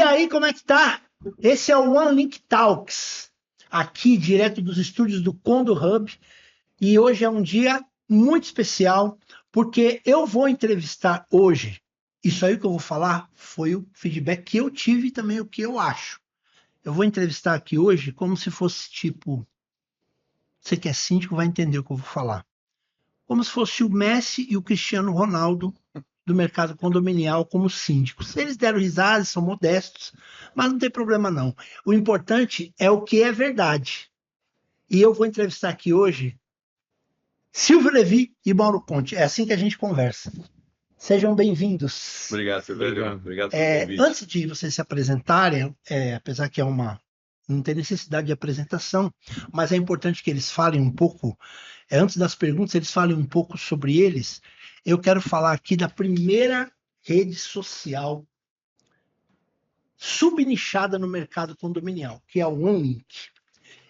aí, como é que tá? Esse é o One Link Talks, aqui direto dos estúdios do Condo Hub. E hoje é um dia muito especial, porque eu vou entrevistar hoje. Isso aí que eu vou falar foi o feedback que eu tive e também o que eu acho. Eu vou entrevistar aqui hoje como se fosse tipo... Você que é síndico vai entender o que eu vou falar. Como se fosse o Messi e o Cristiano Ronaldo do mercado condominial como síndicos. Eles deram risada, são modestos, mas não tem problema não. O importante é o que é verdade. E eu vou entrevistar aqui hoje Silvio Levi e Mauro Conte. É assim que a gente conversa. Sejam bem-vindos. Obrigado, Silvio. Obrigado pelo convite. Antes de vocês se apresentarem, apesar que não tem necessidade de apresentação, mas é importante que eles falem um pouco, antes das perguntas, eles falem um pouco sobre eles. Eu quero falar aqui da primeira rede social subnichada no mercado condominial, que é o OneLink.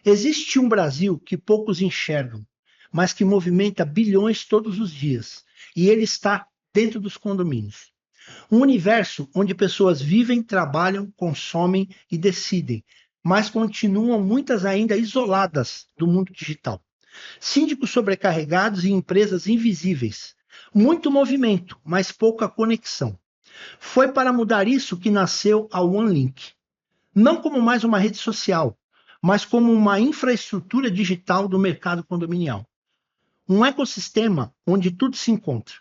Existe um Brasil que poucos enxergam, mas que movimenta bilhões todos os dias, e ele está dentro dos condomínios. Um universo onde pessoas vivem, trabalham, consomem e decidem, mas continuam muitas ainda isoladas do mundo digital. Síndicos sobrecarregados e empresas invisíveis. Muito movimento, mas pouca conexão. Foi para mudar isso que nasceu a OneLink. Não como mais uma rede social, mas como uma infraestrutura digital do mercado condominial. Um ecossistema onde tudo se encontra.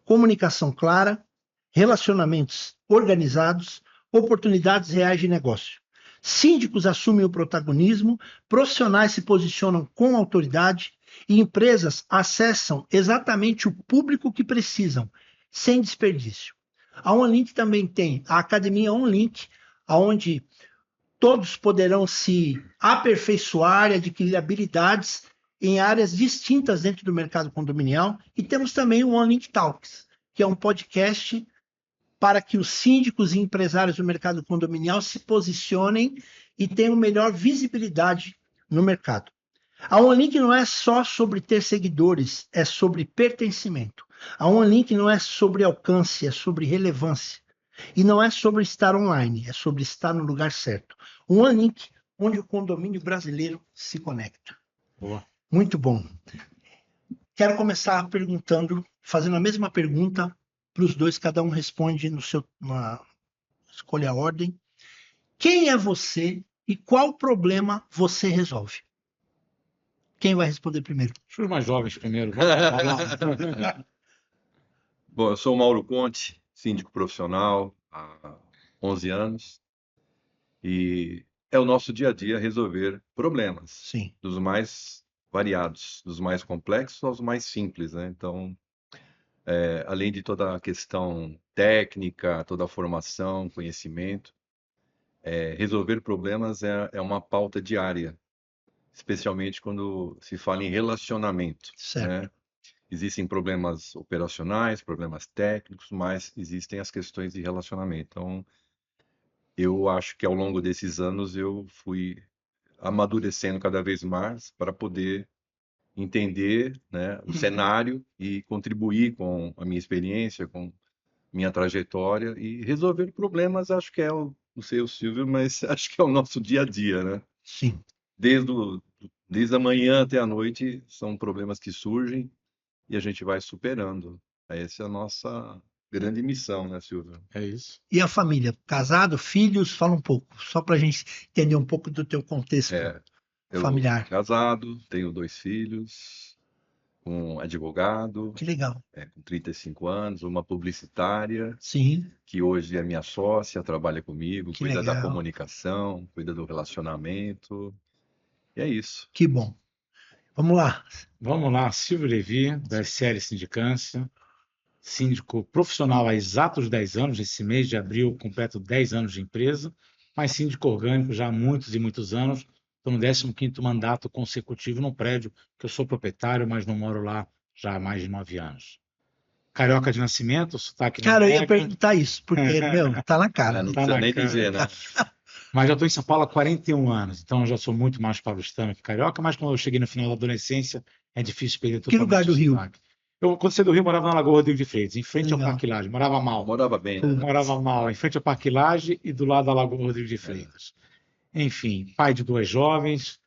Comunicação clara, relacionamentos organizados, oportunidades reais de negócio. Síndicos assumem o protagonismo, profissionais se posicionam com autoridade e empresas acessam exatamente o público que precisam, sem desperdício. A OneLink também tem a Academia OneLink, onde todos poderão se aperfeiçoar e adquirir habilidades em áreas distintas dentro do mercado condominial. E temos também o OneLink Talks, que é um podcast para que os síndicos e empresários do mercado condominial se posicionem e tenham melhor visibilidade no mercado. A OneLink não é só sobre ter seguidores, é sobre pertencimento. A OneLink não é sobre alcance, é sobre relevância. E não é sobre estar online, é sobre estar no lugar certo. Um OneLink onde o condomínio brasileiro se conecta. Boa. Muito bom. Quero começar fazendo a mesma pergunta para os dois, cada um responde escolha a ordem. Quem é você e qual problema você resolve? Quem vai responder primeiro? Deixa os mais jovens primeiro. Bom, eu sou o Mauro Conte, síndico profissional há 11 anos e é o nosso dia a dia resolver problemas. Sim. Dos mais variados, dos mais complexos aos mais simples, né? Então, além de toda a questão técnica, toda a formação, conhecimento, resolver problemas é uma pauta diária, especialmente quando se fala em relacionamento, Certo. né? Existem problemas operacionais, problemas técnicos, mas existem as questões de relacionamento. Então, eu acho que ao longo desses anos eu fui amadurecendo cada vez mais para poder entender, né, o cenário e contribuir com a minha experiência, com minha trajetória e resolver problemas. Acho que não sei o Silvio, mas acho que é o nosso dia a dia, né? Sim. Desde a manhã até a noite são problemas que surgem e a gente vai superando. Essa é a nossa grande missão, né, Silvio? É isso. E a família? Casado, filhos? Fala um pouco, só para a gente entender um pouco do teu contexto Eu familiar. casado, tenho 2 filhos, um advogado, Que legal. com 35 anos, uma publicitária, Sim, que hoje é minha sócia, trabalha comigo, Que cuida da legal. comunicação, cuida do relacionamento. E é isso. que bom. Vamos lá. Vamos lá, Silvio Levi, da SL Sindicância, síndico profissional há exatos 10 anos. Esse mês de abril completo 10 anos de empresa, mas síndico orgânico já há muitos e muitos anos. Estou no 15º mandato consecutivo num prédio que eu sou proprietário, mas não moro lá já há mais de 9 anos. Carioca de nascimento, sotaque na Cara, eu ia Meca, perguntar isso, porque, tá na cara. Não Tá precisa na nem cara. dizer, né? mas já estou em São Paulo há 41 anos, então eu já sou muito mais paulistano que carioca, mas quando eu cheguei no final da adolescência, é difícil perder Que lugar totalmente do o Rio? sotaque. Quando saí do Rio, morava na Lagoa Rodrigo de Freitas, em frente ao Legal. Parque Lage. Morava mal. Morava bem, né? Morava mal, em frente ao Parque Lage e do lado da Lagoa Rodrigo de Freitas. Enfim, pai de 2 jovens,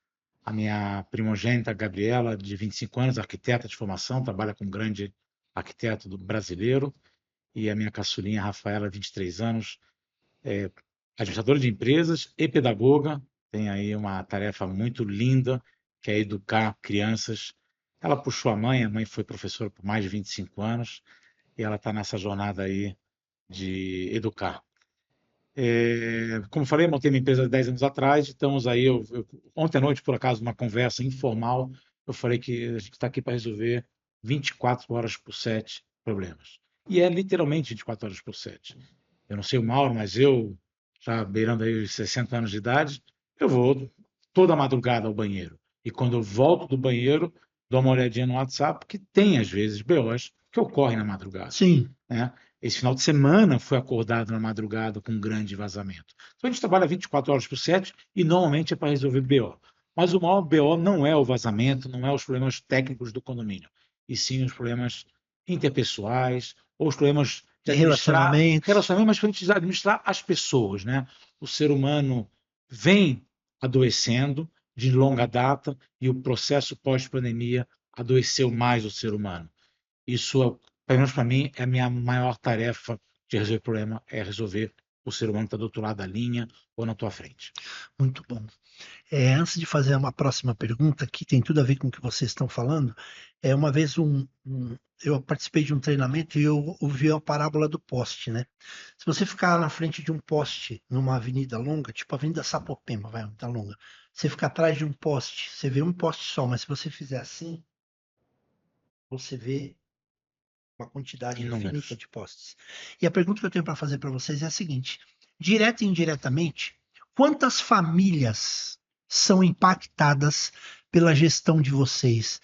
a minha primogênita, Gabriela, de 25 anos, arquiteta de formação, trabalha com um grande arquiteto brasileiro, e a minha caçulinha, Rafaela, 23 anos, administradora de empresas e pedagoga, tem aí uma tarefa muito linda, que é educar crianças. Ela puxou a mãe foi professora por mais de 25 anos, e ela está nessa jornada aí de educar. Como falei, eu montei minha empresa 10 anos atrás, estamos aí, ontem à noite, por acaso, numa conversa informal, eu falei que a gente está aqui para resolver 24 horas por 7 problemas. E é literalmente 24 horas por 7. Eu não sei o Mauro, mas eu, já beirando aí os 60 anos de idade, eu vou toda madrugada ao banheiro. E quando eu volto do banheiro, dou uma olhadinha no WhatsApp, que tem, às vezes, BOs que ocorrem na madrugada. Sim. Né? Esse final de semana foi acordado na madrugada com um grande vazamento. Então a gente trabalha 24 horas por 7 e normalmente é para resolver BO. Mas o maior BO não é o vazamento, não é os problemas técnicos do condomínio, e sim os problemas interpessoais ou os problemas de Relacionamentos, mas para a gente administrar as pessoas. Né? O ser humano vem adoecendo de longa data e o processo pós-pandemia adoeceu mais o ser humano. Isso, pelo menos para mim, é a minha maior tarefa de resolver problema, é resolver o ser humano que está do outro lado da linha ou na tua frente. muito bom. Antes de fazer uma próxima pergunta, que tem tudo a ver com o que vocês estão falando, uma vez eu participei de um treinamento e eu ouvi a parábola do poste, né? Se você ficar na frente de um poste numa avenida longa, tipo a Avenida Sapopemba, vai, tá longa, você ficar atrás de um poste, você vê um poste só, mas se você fizer assim, você vê uma quantidade infinita de postes. E a pergunta que eu tenho para fazer para vocês é a seguinte: direta e indiretamente, quantas famílias são impactadas pela gestão de vocês?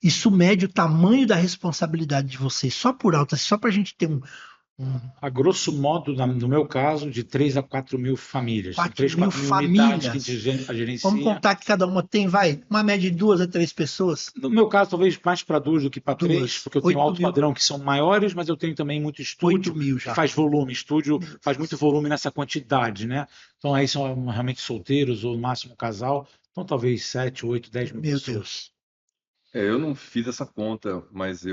Isso mede o tamanho da responsabilidade de vocês, só por alto, só para a gente ter A grosso modo, no meu caso, de 3 a 4 mil famílias. 4 mil famílias. Que a gente gerencia. Vamos contar que cada uma tem, uma média de 2 a 3 pessoas. No meu caso, talvez mais para 2 do que para 3, porque eu tenho alto padrão que são maiores, mas eu tenho também muito estúdio 8 mil já. Que faz volume. Estúdio faz muito volume nessa quantidade, né? Então aí são realmente solteiros ou no máximo casal. Então talvez 7, 8, 10 mil pessoas. Deus. Eu não fiz essa conta, mas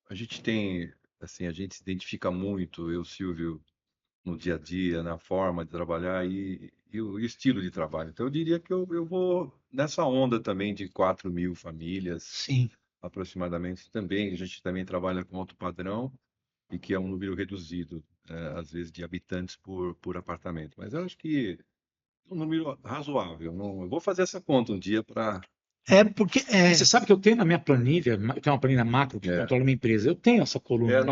a gente tem, assim, a gente se identifica muito, eu, Silvio, no dia a dia, na forma de trabalhar e o estilo de trabalho. Então eu diria que eu vou nessa onda também de 4 mil famílias, Sim, aproximadamente. Também, a gente também trabalha com alto padrão e que é um número reduzido, às vezes, de habitantes por apartamento. Mas eu acho que é um número razoável. Eu vou fazer essa conta um dia para... porque Você sabe que eu tenho na minha planilha, eu tenho uma planilha macro que controla a minha empresa. Eu tenho essa coluna,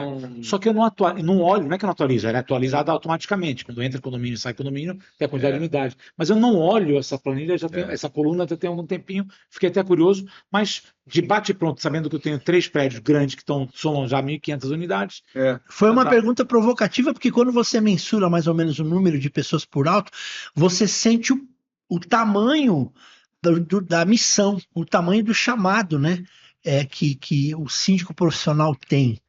só que eu não olho, não é que eu não atualizo, ela é atualizada automaticamente. Quando entra condomínio e sai condomínio, tem a quantidade de unidades. Mas eu não olho essa planilha, essa coluna já tem algum tempinho, fiquei até curioso, mas de bate pronto, sabendo que eu tenho 3 prédios grandes que somam já 1.500 unidades. Foi uma pergunta provocativa, porque quando você mensura mais ou menos o número de pessoas por alto, você sente o tamanho da missão, o tamanho do chamado, né? Que o síndico profissional tem.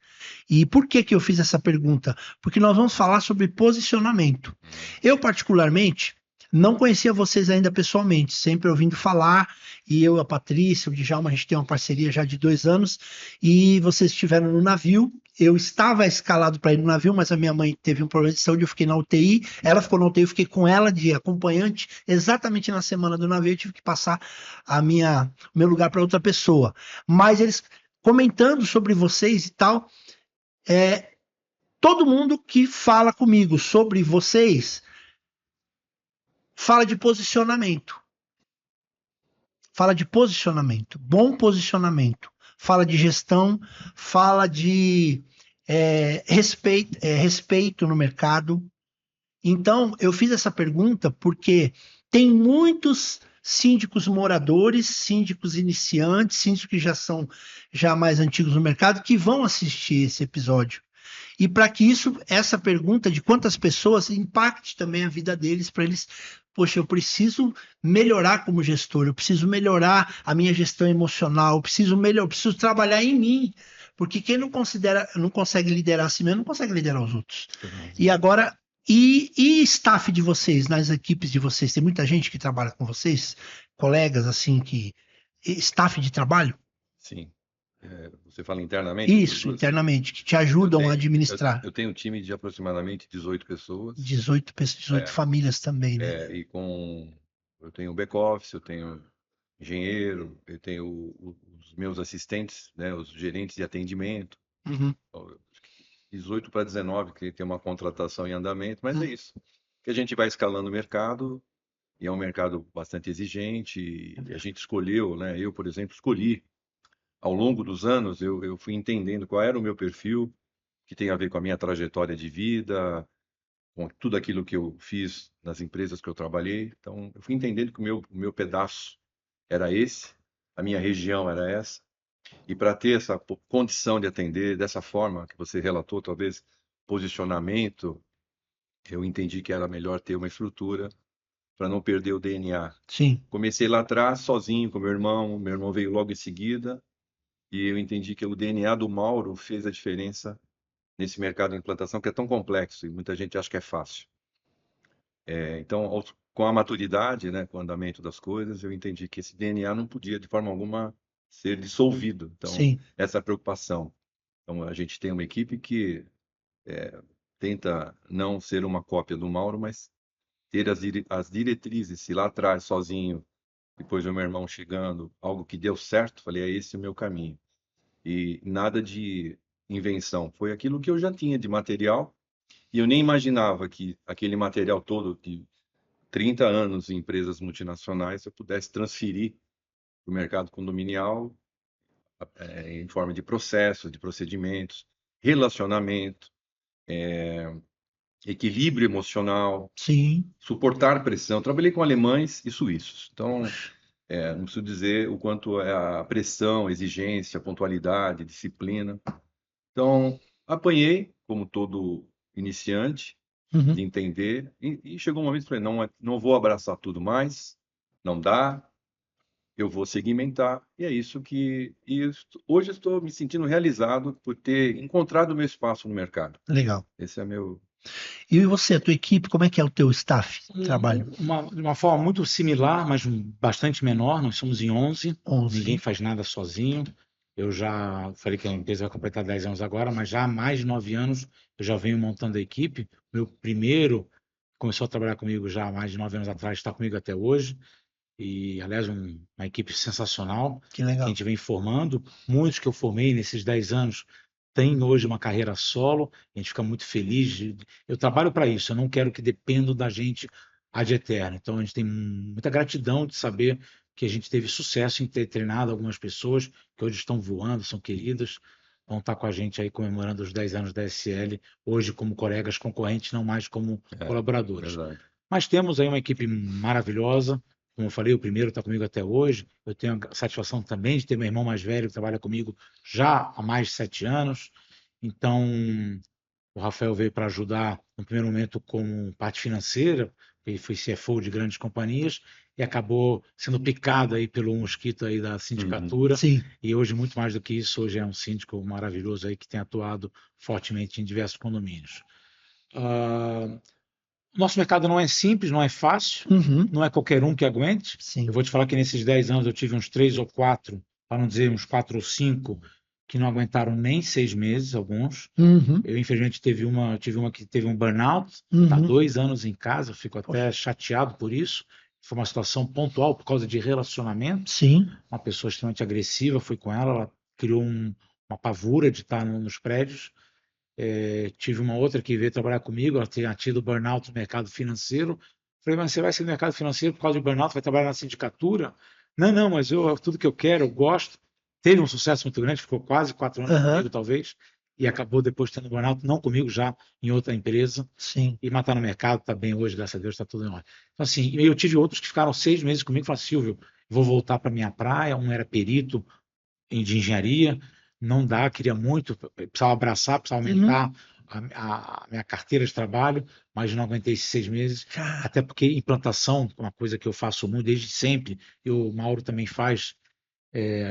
E por que eu fiz essa pergunta? Porque nós vamos falar sobre posicionamento. Eu, particularmente, não conhecia vocês ainda pessoalmente, sempre ouvindo falar, e eu, a Patrícia, o Djalma, a gente tem uma parceria já de 2 anos, e vocês estiveram no navio. Eu estava escalado para ir no navio, mas a minha mãe teve um problema de saúde, eu fiquei na UTI, ela ficou na UTI, eu fiquei com ela de acompanhante, exatamente na semana do navio, eu tive que passar o meu lugar para outra pessoa. Mas eles comentando sobre vocês e tal, todo mundo que fala comigo sobre vocês fala de posicionamento. Fala de posicionamento, bom posicionamento. Fala de gestão, fala de respeito no mercado. Então, eu fiz essa pergunta porque tem muitos síndicos moradores, síndicos iniciantes, síndicos que já são mais antigos no mercado, que vão assistir esse episódio. E para que essa pergunta de quantas pessoas impacte também a vida deles, para eles, poxa, eu preciso melhorar como gestor, eu preciso melhorar a minha gestão emocional, eu preciso trabalhar em mim, Porque quem não consegue liderar a si mesmo, não consegue liderar os outros. E agora, e staff de vocês, nas equipes de vocês, tem muita gente que trabalha com vocês? Colegas, assim, staff de trabalho? Sim. Você fala internamente? Isso, internamente, que te ajudam a administrar. Eu tenho um time de aproximadamente 18 pessoas. 18 famílias também, né? Eu tenho back-office, eu tenho engenheiro, eu tenho os meus assistentes, né, os gerentes de atendimento. 18 para 19, que tem uma contratação em andamento, mas é isso. Que a gente vai escalando o mercado, e é um mercado bastante exigente, e a gente escolheu, né? Eu, por exemplo, escolhi, ao longo dos anos, eu fui entendendo qual era o meu perfil, que tem a ver com a minha trajetória de vida, com tudo aquilo que eu fiz nas empresas que eu trabalhei. Então, eu fui entendendo que o meu pedaço era esse, a minha região era essa, e para ter essa condição de atender dessa forma que você relatou, talvez posicionamento, eu entendi que era melhor ter uma estrutura para não perder o DNA. Sim. Comecei lá atrás, sozinho com meu irmão veio logo em seguida, e eu entendi que o DNA do Mauro fez a diferença nesse mercado de implantação que é tão complexo e muita gente acha que é fácil. Então, com a maturidade, né, com o andamento das coisas, eu entendi que esse DNA não podia, de forma alguma, ser dissolvido. Então, Sim. essa é a preocupação. Então, a gente tem uma equipe que tenta não ser uma cópia do Mauro, mas ter as diretrizes. Se lá atrás, sozinho, depois do meu irmão chegando, algo que deu certo, falei, é esse o meu caminho. E nada de invenção. Foi aquilo que eu já tinha de material, e eu nem imaginava que aquele material todo de 30 anos em empresas multinacionais eu pudesse transferir para o mercado condominial em forma de processos, de procedimentos, relacionamento, equilíbrio emocional, Sim. suportar pressão. Trabalhei com alemães e suíços, então não preciso dizer o quanto é a pressão, exigência, pontualidade, disciplina. Então, apanhei, como todo iniciante, de entender, e chegou um momento que eu falei, não vou abraçar tudo mais, não dá, eu vou segmentar, e é isso que... hoje estou me sentindo realizado por ter encontrado o meu espaço no mercado. Legal. Esse é meu... E você, a tua equipe, como é que é o teu staff de trabalho? De uma forma muito similar, mas bastante menor, nós somos em 11. Ninguém faz nada sozinho. Eu já falei que a empresa vai completar 10 anos agora, mas já há mais de 9 anos eu já venho montando a equipe. Meu primeiro começou a trabalhar comigo já há mais de 9 anos atrás, está comigo até hoje. E, aliás, uma equipe sensacional Que legal. que a gente vem formando. Muitos que eu formei nesses 10 anos têm hoje uma carreira solo. A gente fica muito feliz. Eu trabalho para isso, eu não quero que dependa da gente ad eterno. Então, a gente tem muita gratidão de saber que a gente teve sucesso em ter treinado algumas pessoas que hoje estão voando, são queridas, vão estar com a gente aí comemorando os 10 anos da SL, hoje como colegas concorrentes, não mais como colaboradores. Verdade. Mas temos aí uma equipe maravilhosa. Como eu falei, o primeiro está comigo até hoje. Eu tenho a satisfação também de ter meu irmão mais velho que trabalha comigo já há mais de 7 anos. Então, o Rafael veio para ajudar no primeiro momento com parte financeira, ele foi CFO de grandes companhias e acabou sendo picado aí pelo mosquito aí da sindicatura. Sim. E hoje, muito mais do que isso, hoje é um síndico maravilhoso aí que tem atuado fortemente em diversos condomínios. Nosso mercado não é simples, não é fácil, não é qualquer um que aguente. Sim. Eu vou te falar que nesses 10 anos eu tive uns 3 ou 4, para não dizer uns 4 ou 5, que não aguentaram nem 6 meses, alguns. Eu, infelizmente, tive uma que teve um burnout, está 2 anos em casa, fico até chateado por isso. Foi uma situação pontual por causa de relacionamento. Sim. Uma pessoa extremamente agressiva, fui com ela criou uma pavura de estar nos prédios. Tive uma outra que veio trabalhar comigo, ela tinha tido burnout no mercado financeiro. Falei, mas você vai ser no mercado financeiro por causa de burnout, vai trabalhar na sindicatura? Não, mas tudo que eu quero, eu gosto. Teve um sucesso muito grande, ficou quase 4 anos comigo, talvez, e acabou depois tendo burnout, não comigo, já em outra empresa. Sim. E matar no mercado, está bem hoje, graças a Deus, está tudo em ordem. Então, assim, eu tive outros que ficaram 6 meses comigo e falaram, Silvio, vou voltar para minha praia. Um era perito de engenharia, não dá, queria muito, precisava abraçar, precisava aumentar a minha carteira de trabalho, mas não aguentei esses 6 meses, até porque implantação, uma coisa que eu faço muito desde sempre, e o Mauro também faz,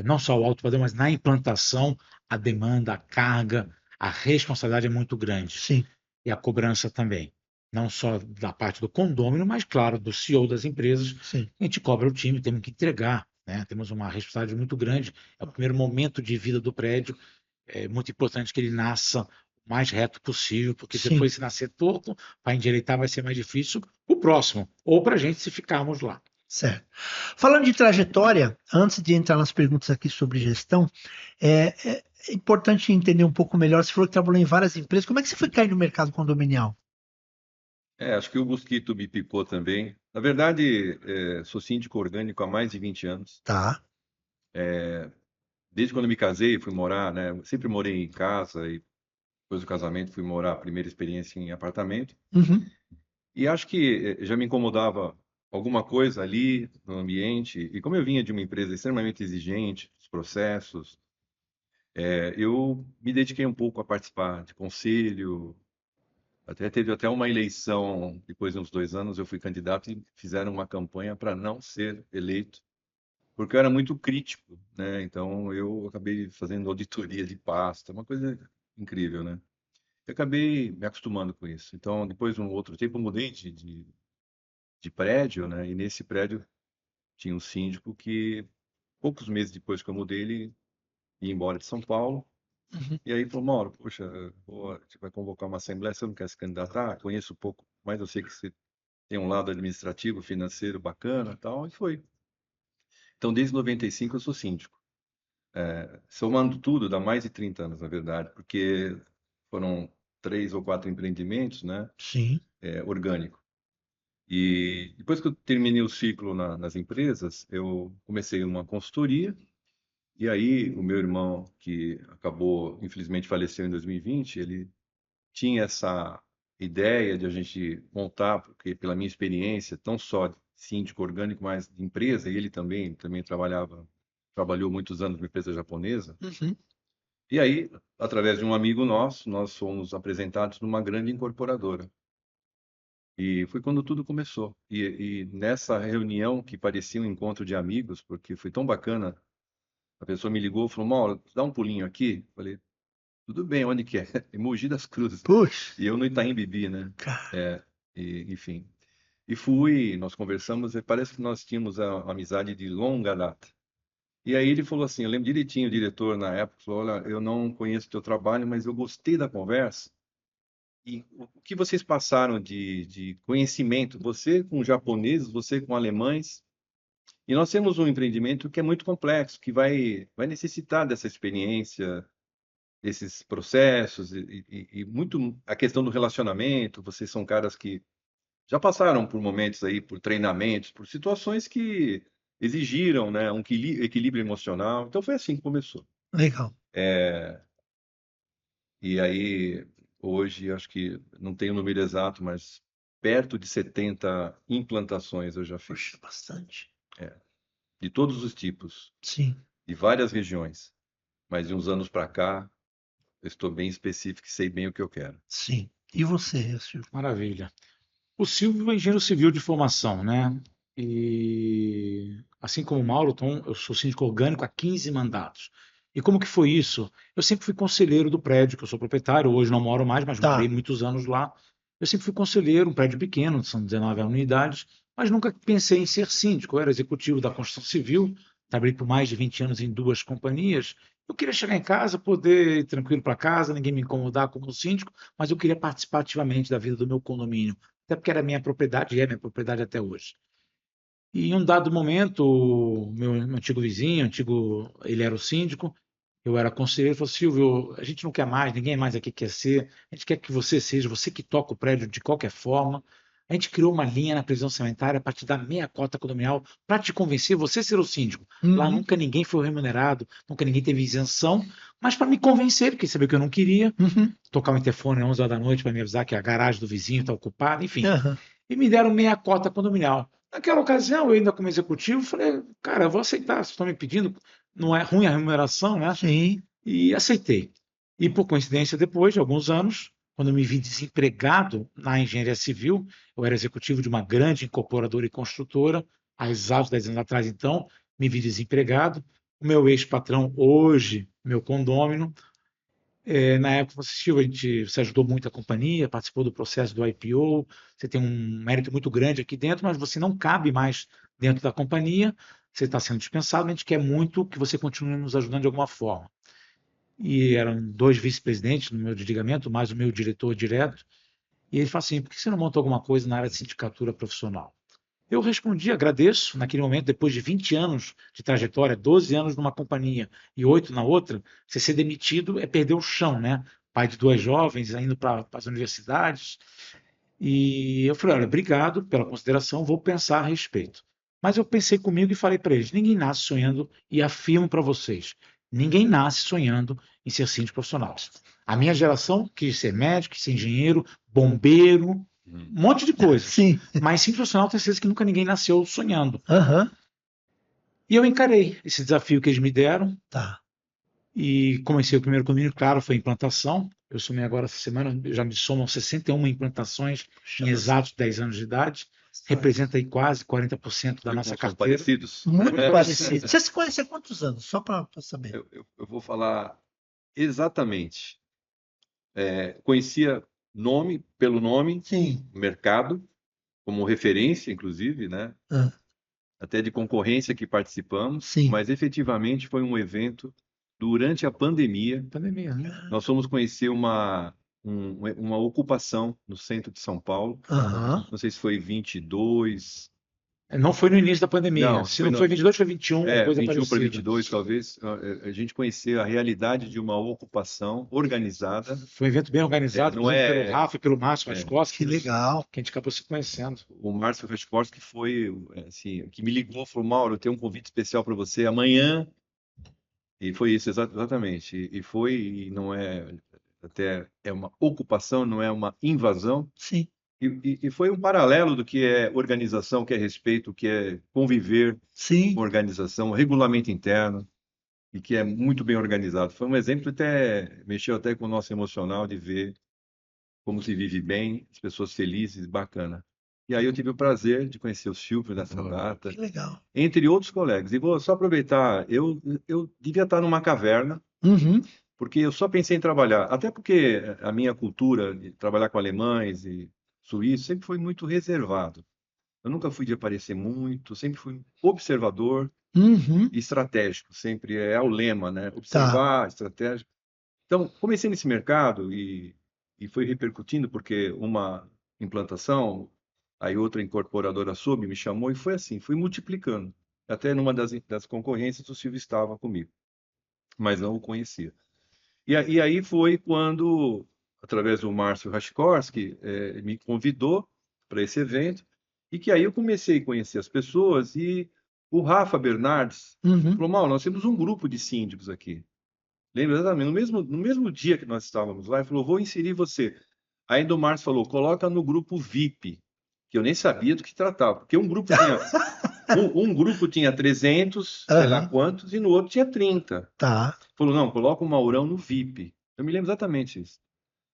não só o alto padrão, mas na implantação, a demanda, a carga, a responsabilidade é muito grande. Sim. E a cobrança também. Não só da parte do condômino, mas, claro, do CEO das empresas. Sim. A gente cobra o time, temos que entregar, né? Temos uma responsabilidade muito grande. É o primeiro momento de vida do prédio. É muito importante que ele nasça o mais reto possível, porque Sim. depois, se nascer torto, para endireitar vai ser mais difícil o próximo, ou para a gente se ficarmos lá. Certo. Falando de trajetória, antes de entrar nas perguntas aqui sobre gestão, é importante entender um pouco melhor. Você falou que trabalhou em várias empresas. Como é que você foi cair no mercado condominial? Acho que o mosquito me picou também. Na verdade, sou síndico orgânico há mais de 20 anos. Tá. Desde quando eu me casei, fui morar, né? Eu sempre morei em casa e depois do casamento fui morar, a primeira experiência em apartamento. Uhum. E acho que já me incomodava alguma coisa ali no ambiente. E como eu vinha de uma empresa extremamente exigente, os processos, eu me dediquei um pouco a participar de conselho. Teve até uma eleição, depois de uns 2 anos, eu fui candidato e fizeram uma campanha para não ser eleito, porque eu era muito crítico, né? Então eu acabei fazendo auditoria de pasta, uma coisa incrível, né? Eu acabei me acostumando com isso. Então, depois de um outro tempo, eu mudei de prédio, né? E nesse prédio tinha um síndico que, poucos meses depois que eu mudei, ele ia embora de São Paulo. Uhum. E aí falou, Mauro, poxa, a gente vai convocar uma assembleia, você não quer se candidatar? Conheço pouco, mas eu sei que você tem um lado administrativo, financeiro bacana e tal, e foi. Então, desde 95 eu sou síndico. Somando tudo, dá mais de 30 anos, na verdade, porque foram 3 ou 4 empreendimentos, né, Sim. orgânico. E depois que eu terminei o ciclo nas empresas, eu comecei uma consultoria, e aí o meu irmão, que acabou, infelizmente, faleceu em 2020, ele tinha essa ideia de a gente montar, porque pela minha experiência, não só de síndico orgânico, mas de empresa, e ele também trabalhou muitos anos numa empresa japonesa. Uhum. E aí, através de um amigo nosso, nós fomos apresentados numa grande incorporadora. E foi quando tudo começou. E nessa reunião, que parecia um encontro de amigos, porque foi tão bacana, a pessoa me ligou e falou, Mauro, dá um pulinho aqui. Falei, tudo bem, onde que é? Em Mogi das Cruzes. Puxa. E eu no Itaim Bibi, né? Cara. Enfim. E fui, nós conversamos, e parece que nós tínhamos uma amizade de longa data. E aí ele falou assim, eu lembro direitinho, o diretor na época falou, olha, eu não conheço o teu trabalho, mas eu gostei da conversa. E o que vocês passaram de conhecimento, você com japoneses, você com alemães, e nós temos um empreendimento que é muito complexo, que vai necessitar dessa experiência, desses processos, e muito a questão do relacionamento, vocês são caras que já passaram por momentos aí, por treinamentos, por situações que exigiram, né, um equilíbrio emocional. Então foi assim que começou. Legal. E aí, hoje, acho que não tenho o número exato, mas perto de 70 implantações eu já fiz, Puxa, bastante. de todos os tipos, Sim. de várias regiões. Mas de uns anos para cá, eu estou bem específico e sei bem o que eu quero. Sim. E você, Silvio? Maravilha. O Silvio é engenheiro civil de formação, né? E assim como o Mauro, Tom, eu sou síndico orgânico há 15 mandatos. E como que foi isso? Eu sempre fui conselheiro do prédio, que eu sou proprietário, hoje não moro mais, mas morei Tá. muitos anos lá. Eu sempre fui conselheiro, um prédio pequeno, são 19 unidades, mas nunca pensei em ser síndico. Eu era executivo da construção civil, trabalhei por mais de 20 anos em 2 companhias. Eu queria chegar em casa, poder ir tranquilo para casa, ninguém me incomodar como síndico, mas eu queria participar ativamente da vida do meu condomínio, até porque era minha propriedade e é minha propriedade até hoje. E em um dado momento, o meu antigo vizinho, ele era o síndico, eu era conselheiro, ele falou, Silvio, a gente não quer mais, ninguém mais aqui quer ser, a gente quer que você seja, você que toca o prédio de qualquer forma. A gente criou uma linha na prisão sanitária para te dar meia cota condominial, para te convencer, você ser o síndico. Lá Uhum. nunca ninguém foi remunerado, nunca ninguém teve isenção, mas para me convencer, porque sabia que eu não queria, Uhum. tocar o interfone às 11 horas da noite para me avisar que a garagem do vizinho está ocupada, enfim. Aham. E me deram meia cota condominial. Naquela ocasião, eu ainda como executivo, falei, cara, eu vou aceitar, vocês estão me pedindo, não é ruim a remuneração, né? Sim. E aceitei. E por coincidência, depois de alguns anos, quando eu me vi desempregado na engenharia civil, eu era executivo de uma grande incorporadora e construtora, há exatos 10 anos atrás, então, me vi desempregado. O meu ex-patrão, hoje, meu condômino. Na época você assistiu, você ajudou muito a companhia, participou do processo do IPO, você tem um mérito muito grande aqui dentro, mas você não cabe mais dentro da companhia, você está sendo dispensado, a gente quer muito que você continue nos ajudando de alguma forma. E eram 2 vice-presidentes no meu desligamento, mais o meu diretor direto, e ele falou assim, por que você não montou alguma coisa na área de sindicatura profissional? Eu respondi, agradeço, naquele momento, depois de 20 anos de trajetória, 12 anos numa companhia e 8 na outra, você ser demitido é perder o chão, né? Pai de 2 jovens, indo para as universidades. E eu falei, olha, obrigado pela consideração, vou pensar a respeito. Mas eu pensei comigo e falei para eles, ninguém nasce sonhando, e afirmo para vocês, ninguém nasce sonhando em ser síndico profissional. A minha geração quis ser médico, quis ser engenheiro, bombeiro, um monte de coisa. Sim. Mas síndico profissional tem certeza que nunca ninguém nasceu sonhando. Aham. E eu encarei esse desafio que eles me deram Tá. e comecei o primeiro convênio, claro, foi a implantação. Eu somei agora essa semana, já me somam 61 implantações em exatos 10 anos de idade. Representa aí quase 40% da nossa São carteira. parecidos. Muito parecido. Você se conhece há quantos anos? Só para saber. Eu vou falar exatamente. Conhecia pelo nome, Sim. mercado, como referência, inclusive, né? Ah, Até de concorrência que participamos, sim. mas efetivamente foi um evento durante a pandemia. Pandemia, né? Nós fomos conhecer uma ocupação no centro de São Paulo. Aham. Não sei se foi 22. Não foi no início da pandemia. Não, Se foi não foi 22, foi 21, coisa 21 para parecida. 22, talvez. A gente conhecer a realidade de uma ocupação organizada. Foi um evento bem organizado, não inclusive pelo Rafa e pelo Márcio Rascostas, Que legal. que a gente acabou se conhecendo. O Márcio Rascostas que foi, assim, que me ligou, falou, Mauro, eu tenho um convite especial para você amanhã. E foi isso, exatamente. E foi, e não é, até é uma ocupação, não é uma invasão. Sim. E foi um paralelo do que é organização, que é respeito, que é conviver Sim. com organização, regulamento interno, e que é muito bem organizado. Foi um exemplo mexeu até com o nosso emocional de ver como se vive bem, as pessoas felizes, bacana. E aí eu tive o prazer de conhecer o Silvio nessa data, Que legal. entre outros colegas. E vou só aproveitar, eu devia estar numa caverna, Uhum. porque eu só pensei em trabalhar, até porque a minha cultura de trabalhar com alemães e suíços sempre foi muito reservado. Eu nunca fui de aparecer muito, sempre fui observador Uhum. e estratégico, sempre é o lema, né? Tá. Observar, estratégico. Então, comecei nesse mercado e foi repercutindo, porque uma implantação, aí outra incorporadora soube, me chamou e foi assim, fui multiplicando. Até numa das concorrências o Silvio estava comigo, mas não o conhecia. E aí foi quando, através do Márcio Raskorski, me convidou para esse evento, e que aí eu comecei a conhecer as pessoas, e o Rafa Bernardes Uhum. falou, Mal, nós temos um grupo de síndicos aqui. Lembra exatamente, no mesmo dia que nós estávamos lá, ele falou, vou inserir você. Ainda o Márcio falou, coloca no grupo VIP, que eu nem sabia do que tratava, porque um grupo tinha 300, sei lá Aham. quantos, e no outro tinha 30. Tá. Falou, não, coloca o Maurão no VIP. Eu me lembro exatamente isso.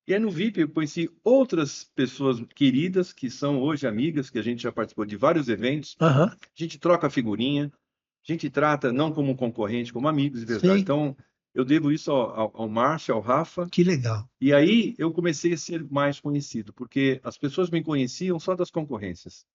E aí no VIP eu conheci outras pessoas queridas, que são hoje amigas, que a gente já participou de vários eventos. Aham. A gente troca figurinha, a gente trata não como concorrente, como amigos, de verdade. Sim. Então, eu devo isso ao Márcio, ao Rafa. Que legal. E aí eu comecei a ser mais conhecido, porque as pessoas me conheciam só das concorrências.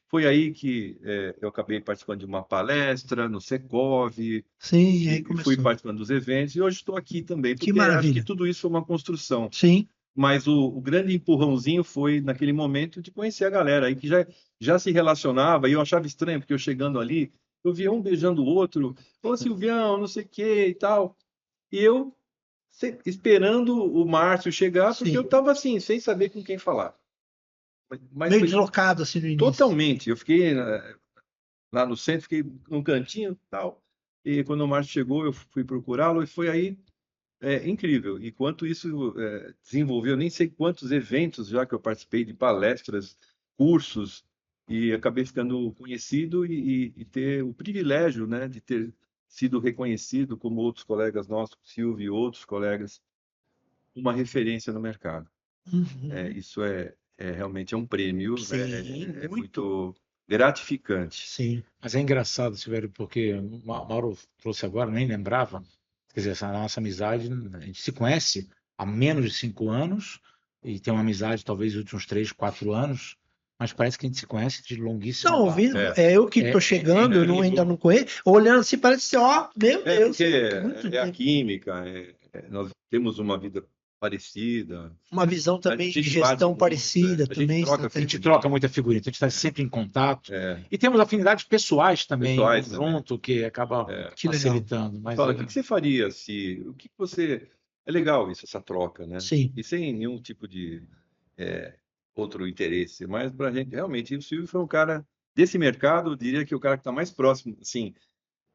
Foi aí que eu acabei participando de uma palestra no Secov, Sim, aí e fui começou. participando dos eventos, e hoje estou aqui também, Que porque acho maravilha. que tudo isso foi uma construção. Sim. Mas o grande empurrãozinho foi naquele momento de conhecer a galera aí que já se relacionava, e eu achava estranho, porque eu chegando ali, eu via um beijando o outro, ô Silvião, não sei o que e tal. E eu esperando o Márcio chegar, porque Sim. eu estava assim, sem saber com quem falar. Mas Meio foi deslocado assim no início. totalmente. Eu fiquei lá no centro, fiquei num cantinho e tal. E quando o Márcio chegou, eu fui procurá-lo, e foi aí incrível. E quanto isso desenvolveu, nem sei quantos eventos já que eu participei de palestras, cursos, e acabei ficando conhecido e ter o privilégio, né, de ter sido reconhecido, como outros colegas nossos, Silvio e outros colegas, uma referência no mercado. Uhum. Isso realmente é um prêmio, Sim, é muito. muito gratificante. Sim. Mas é engraçado, Silvério, porque o Mauro trouxe agora, nem lembrava, Quer dizer, essa nossa amizade, a gente se conhece há menos de 5 anos e tem uma amizade talvez nos últimos 3, 4 anos, mas parece que a gente se conhece de longuíssima Não, data. ouvindo, é eu que estou chegando, eu não, ainda não conheço. Olhando assim, parece ser, ó, meu Deus. Porque muito é a tempo. química, nós temos uma vida parecida. Uma visão também de gente gestão bate muito, parecida a gente também. troca A gente estratégia. troca muita figurinha, então a gente está sempre em contato. É, E temos afinidades pessoais também, Pessoais também. junto, que acaba Que legal. facilitando. Mas fala, o que que você faria se... O que que você... É legal isso, essa troca, né? Sim. E sem nenhum tipo de outro interesse. Mas pra gente, realmente, o Silvio foi um cara desse mercado, eu diria que o cara que está mais próximo, assim,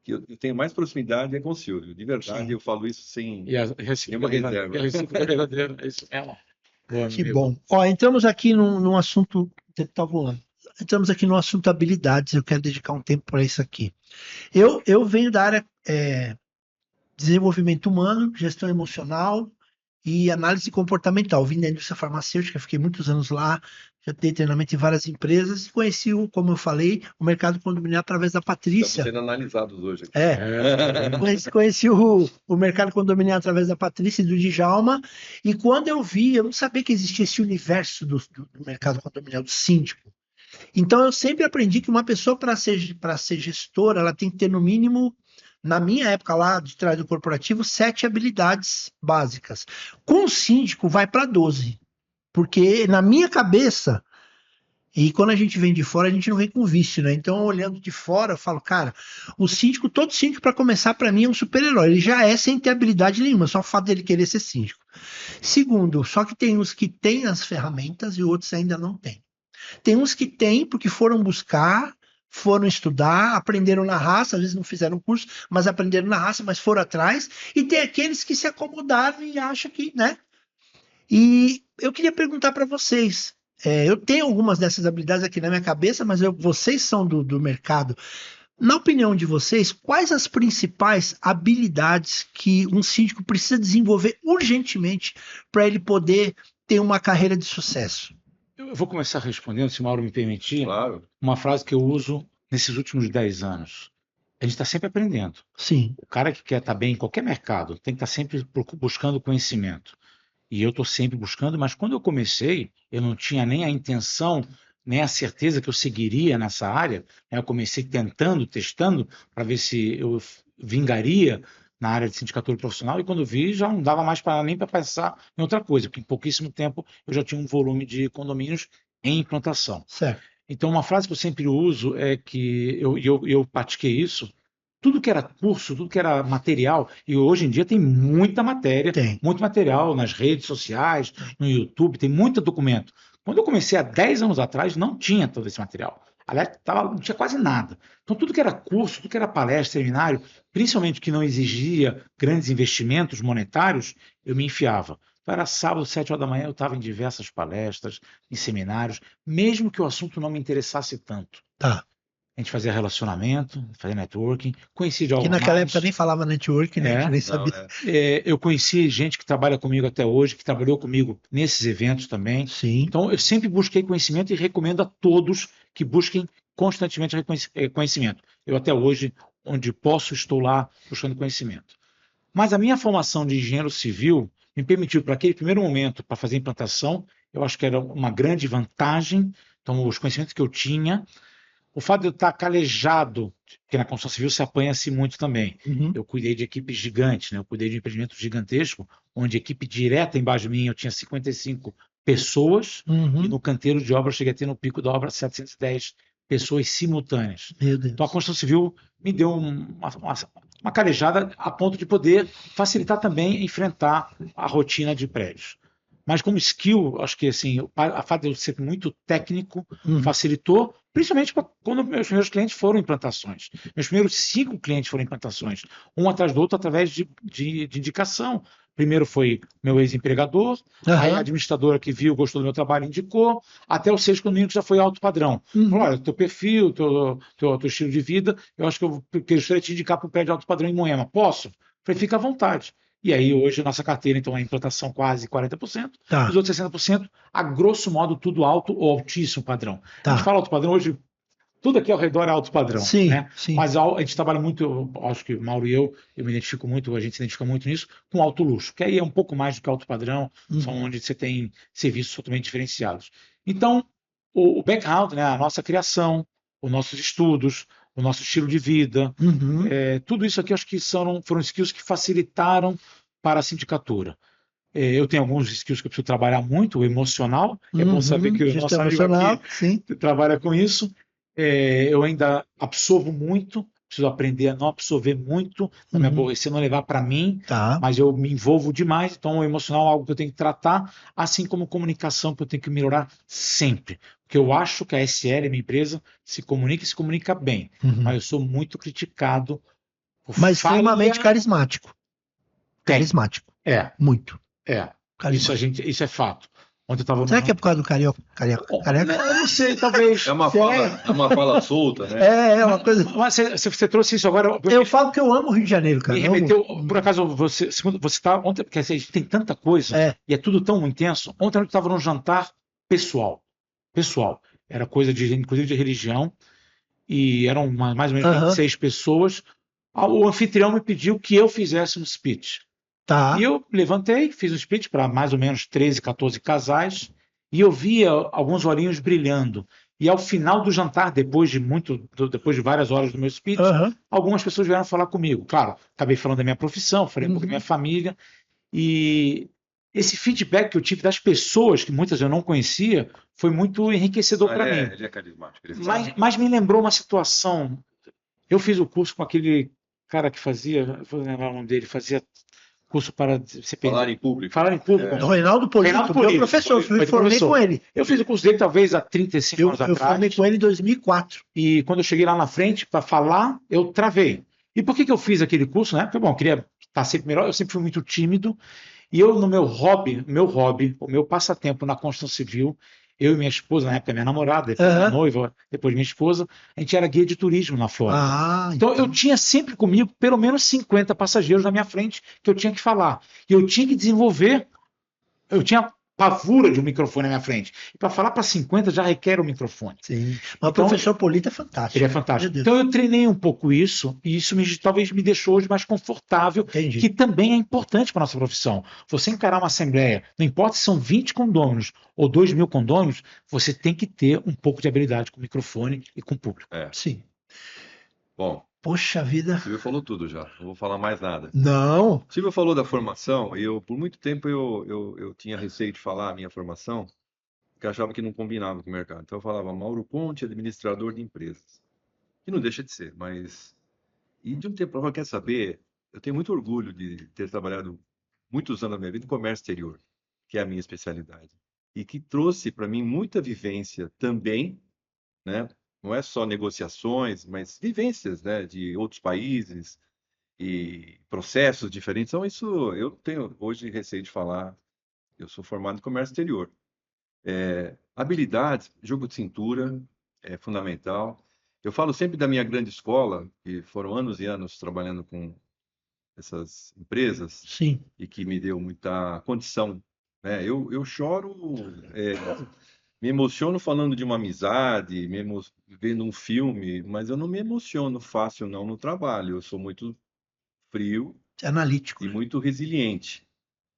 que eu tenho mais proximidade é com o Silvio. De verdade, Sim. eu falo isso sem E a nenhuma reserva. recíproca verdadeira, é isso mesmo. Boa, Que meu bom. Ó, entramos aqui num assunto. O tempo tá voando. Entramos aqui no assunto habilidades. Eu quero dedicar um tempo para isso aqui. Eu venho da área desenvolvimento humano, gestão emocional e análise comportamental. Vim da indústria farmacêutica, fiquei muitos anos lá, já dei treinamento em várias empresas e conheci, como eu falei, o mercado condominial através da Estamos Patrícia. sendo analisados hoje aqui. Conheci o mercado condominial através da Patrícia e do Djalma, e quando eu vi, eu não sabia que existia esse universo do mercado condominial, do síndico. Então eu sempre aprendi que uma pessoa, para ser gestora, ela tem que ter no mínimo, na minha época lá de trás do corporativo, 7 habilidades básicas. Com o síndico vai para 12, porque na minha cabeça, e quando a gente vem de fora, a gente não vem com vício, né? Então, olhando de fora, eu falo, cara, o síndico, todo síndico, para começar, para mim, é um super-herói. Ele já é sem ter habilidade nenhuma, só o fato dele querer ser síndico. Segundo, só que tem uns que têm as ferramentas e outros ainda não têm. Tem uns que têm porque foram buscar, foram estudar, aprenderam na raça, às vezes não fizeram curso, mas aprenderam na raça, mas foram atrás. E tem aqueles que se acomodaram e acham que, né? E eu queria perguntar para vocês. Eu tenho algumas dessas habilidades aqui na minha cabeça, mas vocês são do mercado. Na opinião de vocês, quais as principais habilidades que um síndico precisa desenvolver urgentemente para ele poder ter uma carreira de sucesso? Eu vou começar respondendo, se o Mauro me permitir, Claro. uma frase que eu uso nesses últimos 10 anos. A gente está sempre aprendendo. Sim, O cara que quer estar bem em qualquer mercado tem que estar sempre buscando conhecimento. E eu estou sempre buscando, mas quando eu comecei, eu não tinha nem a intenção, nem a certeza que eu seguiria nessa área. Eu comecei tentando, testando, para ver se eu vingaria na área de sindicatura profissional, e quando vi, já não dava mais nem para pensar em outra coisa, porque em pouquíssimo tempo eu já tinha um volume de condomínios em implantação. certo. Então, uma frase que eu sempre uso é que eu pratiquei isso. Tudo que era curso, tudo que era material, e hoje em dia tem muita matéria, Tem. muito material nas redes sociais, no YouTube, tem muito documento. Quando eu comecei há 10 anos atrás, não tinha todo esse material. Aliás, não tinha quase nada. Então, tudo que era curso, tudo que era palestra, seminário, principalmente que não exigia grandes investimentos monetários, eu me enfiava. Então, era sábado, 7 horas da manhã, eu estava em diversas palestras, em seminários, mesmo que o assunto não me interessasse tanto. Tá. A gente fazia relacionamento, fazia networking, conheci de algo Que naquela mais. época nem falava network, né? A gente nem sabia. Eu conheci gente que trabalha comigo até hoje, que trabalhou comigo nesses eventos também. Sim. Então, eu sempre busquei conhecimento e recomendo a todos que busquem constantemente conhecimento. Eu até hoje, onde posso, estou lá buscando conhecimento. Mas a minha formação de engenheiro civil me permitiu, para aquele primeiro momento, para fazer implantação, eu acho que era uma grande vantagem. Então, os conhecimentos que eu tinha, o fato de eu estar calejado, porque na construção civil se apanha-se muito também. Uhum. Eu cuidei de equipes gigantes, né? Eu cuidei de um empreendimento gigantesco, onde a equipe direta embaixo de mim eu tinha 55 pessoas, Uhum. e no canteiro de obra eu cheguei a ter no pico da obra 710 pessoas simultâneas. Meu Deus. Então a construção civil me deu uma calejada a ponto de poder facilitar também enfrentar a rotina de prédios. Mas como skill, acho que assim, a fato de eu ser muito técnico facilitou, principalmente quando meus primeiros clientes foram implantações. Meus primeiros 5 clientes foram implantações, um atrás do outro, através de indicação. Primeiro foi meu ex-empregador, aí a administradora que viu, gostou do meu trabalho, indicou, até o 6 condomínio que já foi alto padrão. Falou, olha, teu perfil, teu estilo de vida, eu acho que eu gostaria de te indicar para um prédio de alto padrão em Moema. Posso? Falei, fica à vontade. E aí, hoje, a nossa carteira, então, é implantação quase 40%, Tá. os outros 60%, a grosso modo, tudo alto ou altíssimo padrão. Tá. A gente fala alto padrão, hoje, tudo aqui ao redor é alto padrão, Sim, né? sim. Mas a gente trabalha muito, acho que o Mauro e eu me identifico muito, a gente se identifica muito nisso, com alto luxo, que aí é um pouco mais do que alto padrão, são onde você tem serviços totalmente diferenciados. Então, o background, né, a nossa criação, os nossos estudos, o nosso estilo de vida, Uhum. tudo isso aqui acho que foram skills que facilitaram para a sindicatura. Eu tenho alguns skills que eu preciso trabalhar muito, o emocional. É bom saber que o nosso Gestão amigo aqui emocional, sim. trabalha com isso. Eu ainda absorvo muito, preciso aprender a não absorver muito, não me aborrecer, não levar para mim, Tá. mas eu me envolvo demais. Então, o emocional é algo que eu tenho que tratar, assim como comunicação, que eu tenho que melhorar sempre. Porque eu acho que a SL, minha empresa, se comunica e se comunica bem, mas eu sou muito criticado por Mas extremamente falha carismático. técnica. Carismático. É, Muito. é. Carismático. Isso é fato. Ontem eu estava Será que é por causa do carioca? Careca? Eu não sei, talvez. É uma fala solta, né? É uma coisa. Mas você trouxe isso agora. Eu falo que eu amo o Rio de Janeiro, cara. Me remeteu, por acaso, você tá ontem, porque assim, a gente tem tanta coisa e é tudo tão intenso. Ontem eu estava num jantar pessoal. Pessoal. Era coisa de, inclusive, de religião, e eram mais ou menos 26 pessoas. O anfitrião me pediu que eu fizesse um speech. Tá. E eu levantei, fiz um speech para mais ou menos 13, 14 casais, e eu via alguns olhinhos brilhando. E ao final do jantar, depois de várias horas do meu speech, algumas pessoas vieram falar comigo. Claro, acabei falando da minha profissão, falei um pouco da minha família, e esse feedback que eu tive das pessoas, que muitas eu não conhecia, foi muito enriquecedor para mim. Ele é carismático. Mas me lembrou uma situação. Eu fiz o curso com aquele cara que fazia, vou lembrar o nome dele, fazia curso para falar em público. Falar em público. O Reinaldo Polito, meu professor, eu me formei com ele. Eu fiz o curso dele talvez há 35 anos atrás. Eu formei com ele em 2004. E quando eu cheguei lá na frente para falar, eu travei. E por que eu fiz aquele curso, né? Porque, bom, eu queria estar sempre melhor, eu sempre fui muito tímido. E eu, no meu hobby, o meu passatempo na construção civil, eu e minha esposa, na época minha namorada, depois minha noiva, depois minha esposa, a gente era guia de turismo lá fora. Então eu tinha sempre comigo pelo menos 50 passageiros na minha frente que eu tinha que falar. E eu tinha que desenvolver, eu tinha pavura de um microfone na minha frente. E para falar para 50 já requer um microfone. Sim. Mas o professor Polito é fantástico. Ele é fantástico. Então eu treinei um pouco isso, e isso talvez me deixou hoje mais confortável, que também é importante para a nossa profissão. Você encarar uma assembleia, não importa se são 20 condôminos ou 2.000 condôminos, você tem que ter um pouco de habilidade com o microfone e com o público. Sim. Bom. Poxa vida. Silvio falou tudo já, não vou falar mais nada. Não. Silvio falou da formação, e por muito tempo eu tinha receio de falar a minha formação, porque achava que não combinava com o mercado. Então eu falava Mauro Conte, administrador de empresas. Que não deixa de ser, mas... E de um tempo para cá, quer saber, eu tenho muito orgulho de ter trabalhado muitos anos da minha vida em comércio exterior, que é a minha especialidade. E que trouxe para mim muita vivência também, né? Não é só negociações, mas vivências, né, de outros países e processos diferentes. Então, isso eu tenho hoje receio de falar. Eu sou formado em comércio exterior. Habilidades, jogo de cintura é fundamental. Eu falo sempre da minha grande escola, que foram anos e anos trabalhando com essas empresas. Sim. E que me deu muita condição, né? Eu choro, me emociono falando de uma amizade, vendo um filme, mas eu não me emociono fácil não no trabalho. Eu sou muito frio analítico e muito resiliente.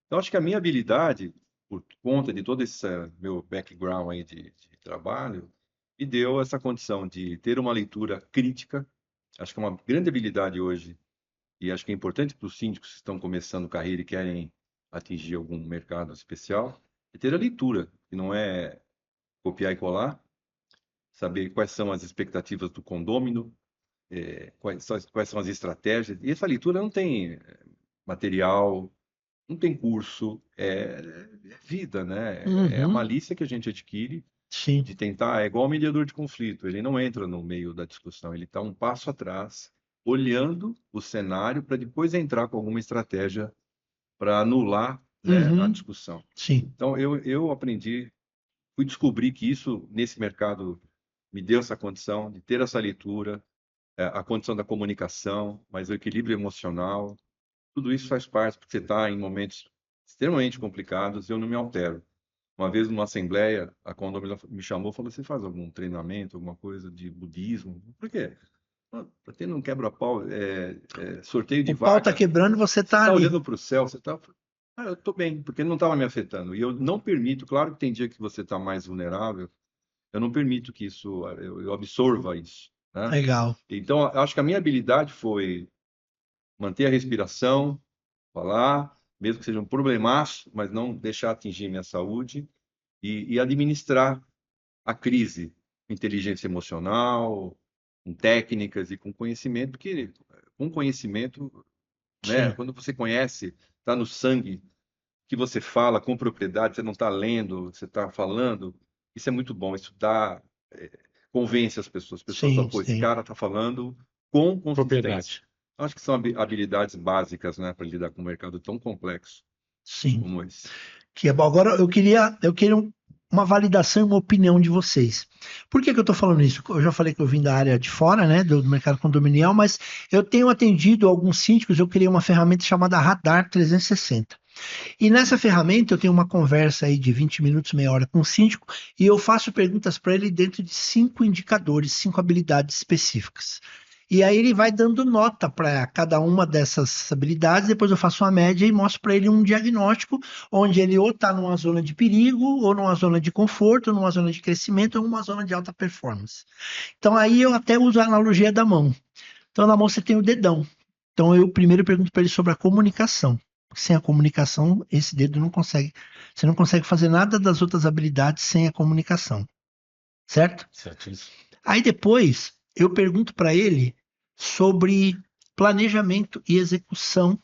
Então acho que a minha habilidade, por conta de todo esse meu background aí de trabalho, me deu essa condição de ter uma leitura crítica. Acho que é uma grande habilidade hoje, e acho que é importante para os síndicos que estão começando carreira e querem atingir algum mercado especial, é ter a leitura, que não é copiar e colar, saber quais são as expectativas do condômino, quais são as estratégias. E essa leitura não tem material, não tem curso, é vida, né? É a malícia que a gente adquire. Sim. De tentar, é igual o mediador de conflito, ele não entra no meio da discussão, ele está um passo atrás, olhando o cenário para depois entrar com alguma estratégia para anular, né, a discussão. Sim. Então, eu aprendi, fui descobrir que isso, nesse mercado, me deu essa condição de ter essa leitura, a condição da comunicação, mas o equilíbrio emocional, tudo isso faz parte, porque você está em momentos extremamente complicados, eu não me altero. Uma vez numa assembleia, a Condomínio me chamou e falou: você faz algum treinamento, alguma coisa de budismo? Por quê? Para ter um quebra-pau, sorteio de O pau tá vaga, quebrando, você você tá está ali. olhando para o céu, você está. Eu estou bem, porque não estava me afetando. E eu não permito, claro que tem dia que você está mais vulnerável, eu não permito que isso, eu absorva isso, né? Legal. Então, eu acho que a minha habilidade foi manter a respiração, falar, mesmo que seja um problemaço, mas não deixar atingir minha saúde e administrar a crise com inteligência emocional, com técnicas e com conhecimento, porque com conhecimento, né, Sim. quando você conhece, está no sangue, que você fala com propriedade, você não está lendo, você está falando, isso é muito bom, isso dá, convence as pessoas falam, Sim, pô, esse sim. cara está falando com consistência. Propriedade. Acho que são habilidades básicas, né, para lidar com um mercado tão complexo Sim. como esse. Que é bom. Agora eu queria uma validação e uma opinião de vocês. Por que eu estou falando isso? Eu já falei que eu vim da área de fora, né, do mercado condominial, mas eu tenho atendido alguns síndicos, eu criei uma ferramenta chamada Radar 360. E nessa ferramenta eu tenho uma conversa aí de 20 minutos, meia hora com o síndico, e eu faço perguntas para ele dentro de 5 indicadores, 5 habilidades específicas. E aí ele vai dando nota para cada uma dessas habilidades, depois eu faço uma média e mostro para ele um diagnóstico onde ele ou está numa zona de perigo, ou numa zona de conforto, ou numa zona de crescimento, ou numa zona de alta performance. Então aí eu até uso a analogia da mão. Então na mão você tem o dedão. Então eu primeiro pergunto para ele sobre a comunicação. Sem a comunicação, esse dedo não consegue. Você não consegue fazer nada das outras habilidades sem a comunicação. Certo? Certíssimo. Aí depois eu pergunto para ele sobre planejamento e execução,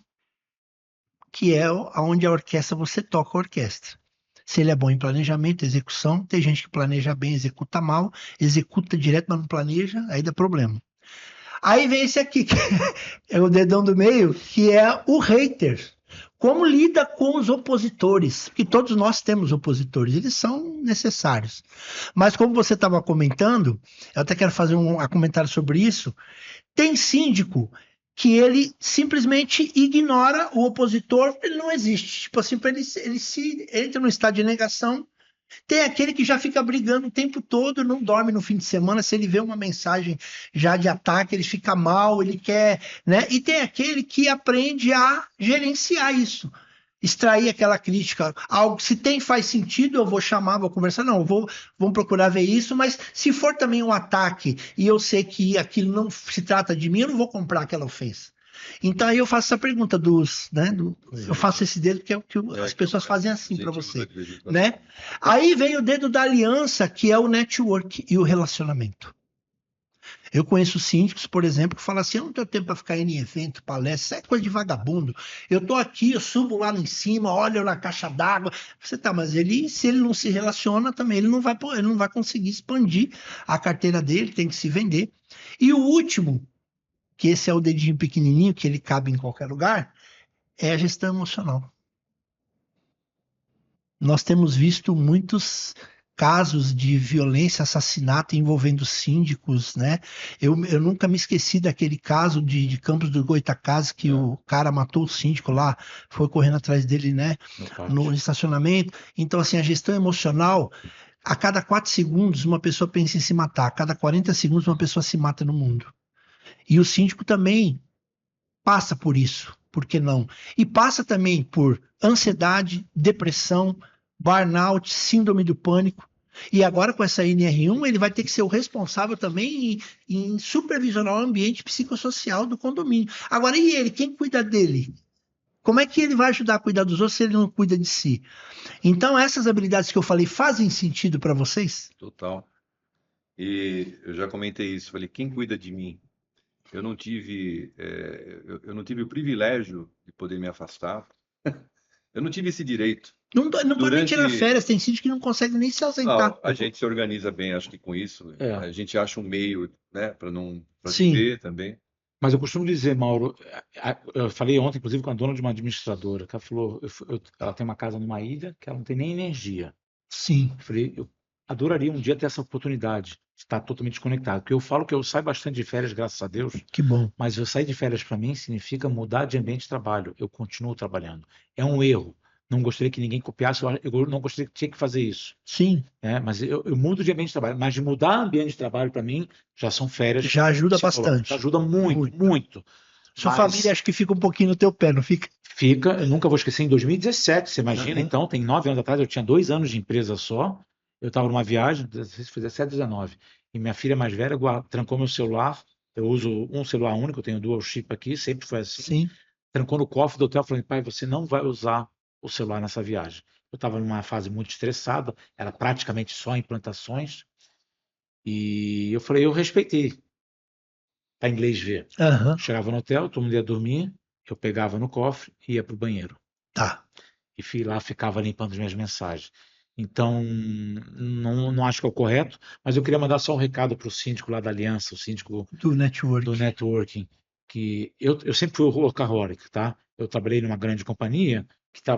que é onde a orquestra você toca a orquestra. Se ele é bom em planejamento, execução, tem gente que planeja bem, executa mal, executa direto, mas não planeja, aí dá problema. Aí vem esse aqui, que é o dedão do meio, que é o hater. Como lida com os opositores? Porque todos nós temos opositores, eles são necessários. Mas como você estava comentando, eu até quero fazer um comentário sobre isso. Tem síndico que ele simplesmente ignora o opositor, ele não existe. Tipo assim, ele se entra num estado de negação. Tem aquele que já fica brigando o tempo todo, não dorme no fim de semana. Se ele vê uma mensagem já de ataque, ele fica mal, ele quer, né? E tem aquele que aprende a gerenciar isso, extrair aquela crítica. Algo, se faz sentido, eu vou chamar, vou conversar. Não, vamos procurar ver isso, mas se for também um ataque e eu sei que aquilo não se trata de mim, eu não vou comprar aquela ofensa. Então aí eu faço essa pergunta eu faço esse dedo que é o que as pessoas fazem assim para você, né? Aí vem o dedo da aliança, que é o network e o relacionamento. Eu conheço síndicos, por exemplo, que falam assim: eu não tenho tempo para ficar indo em evento, palestra, isso é coisa de vagabundo. Eu tô aqui, eu subo lá em cima, olho na caixa d'água. Você tá, mas se ele não se relaciona também, ele não vai conseguir expandir a carteira dele, tem que se vender. E o último, que esse é o dedinho pequenininho, que ele cabe em qualquer lugar, é a gestão emocional. Nós temos visto muitos casos de violência, assassinato envolvendo síndicos, né? Eu nunca me esqueci daquele caso de Campos do Goytacazes, que o cara matou o síndico lá, foi correndo atrás dele, né? No estacionamento. Então, assim, a gestão emocional, a cada 4 segundos uma pessoa pensa em se matar, a cada 40 segundos uma pessoa se mata no mundo. E o síndico também passa por isso, por que não? E passa também por ansiedade, depressão, burnout, síndrome do pânico. E agora com essa NR1, ele vai ter que ser o responsável também em supervisionar o ambiente psicossocial do condomínio. Agora, e ele? Quem cuida dele? Como é que ele vai ajudar a cuidar dos outros se ele não cuida de si? Então, essas habilidades que eu falei fazem sentido para vocês? Total. E eu já comentei isso, falei, quem cuida de mim? Eu não tive o privilégio de poder me afastar. Eu não tive esse direito. Não pode nem tirar férias, tem síndico que não consegue nem se ausentar. A gente se organiza bem, acho que com isso. A gente acha um meio, né, para não viver também. Mas eu costumo dizer, Mauro, eu falei ontem, inclusive, com a dona de uma administradora, que ela falou, ela tem uma casa numa ilha que ela não tem nem energia. Sim. Eu falei, eu adoraria um dia ter essa oportunidade de estar totalmente conectado. Porque eu falo que eu saio bastante de férias, graças a Deus. Que bom. Mas eu sair de férias para mim significa mudar de ambiente de trabalho. Eu continuo trabalhando. É um erro. não gostaria que ninguém copiasse, eu não gostaria que tinha que fazer isso. Sim, Né? Mas eu mudo de ambiente de trabalho. Mas de mudar ambiente de trabalho, para mim, já são férias já ajuda psicológicas. bastante. Ajuda muito, Muito. muito. Sua Mas família acho que fica um pouquinho no teu pé, não fica? fica, eu nunca vou esquecer, em 2017, você imagina, Uhum. então, tem 9 anos atrás, eu tinha 2 anos de empresa só, eu estava numa viagem, não sei se foi 17, 19, e minha filha mais velha trancou meu celular, eu uso um celular único, eu tenho dual chip aqui, sempre foi assim, Sim. trancou no cofre do hotel, falando, pai, você não vai usar o celular nessa viagem. Eu estava numa fase muito estressada, era praticamente só implantações, e eu falei, eu respeitei, para inglês ver. Aham. Chegava no hotel, todo mundo ia dormir, eu pegava no cofre e ia para o banheiro. Tá. E fui lá, ficava limpando as minhas mensagens. Então, não acho que é o correto, mas eu queria mandar só um recado para o síndico lá da Aliança, o síndico Do network. do networking, que eu sempre fui workaholic, tá? Eu trabalhei numa grande companhia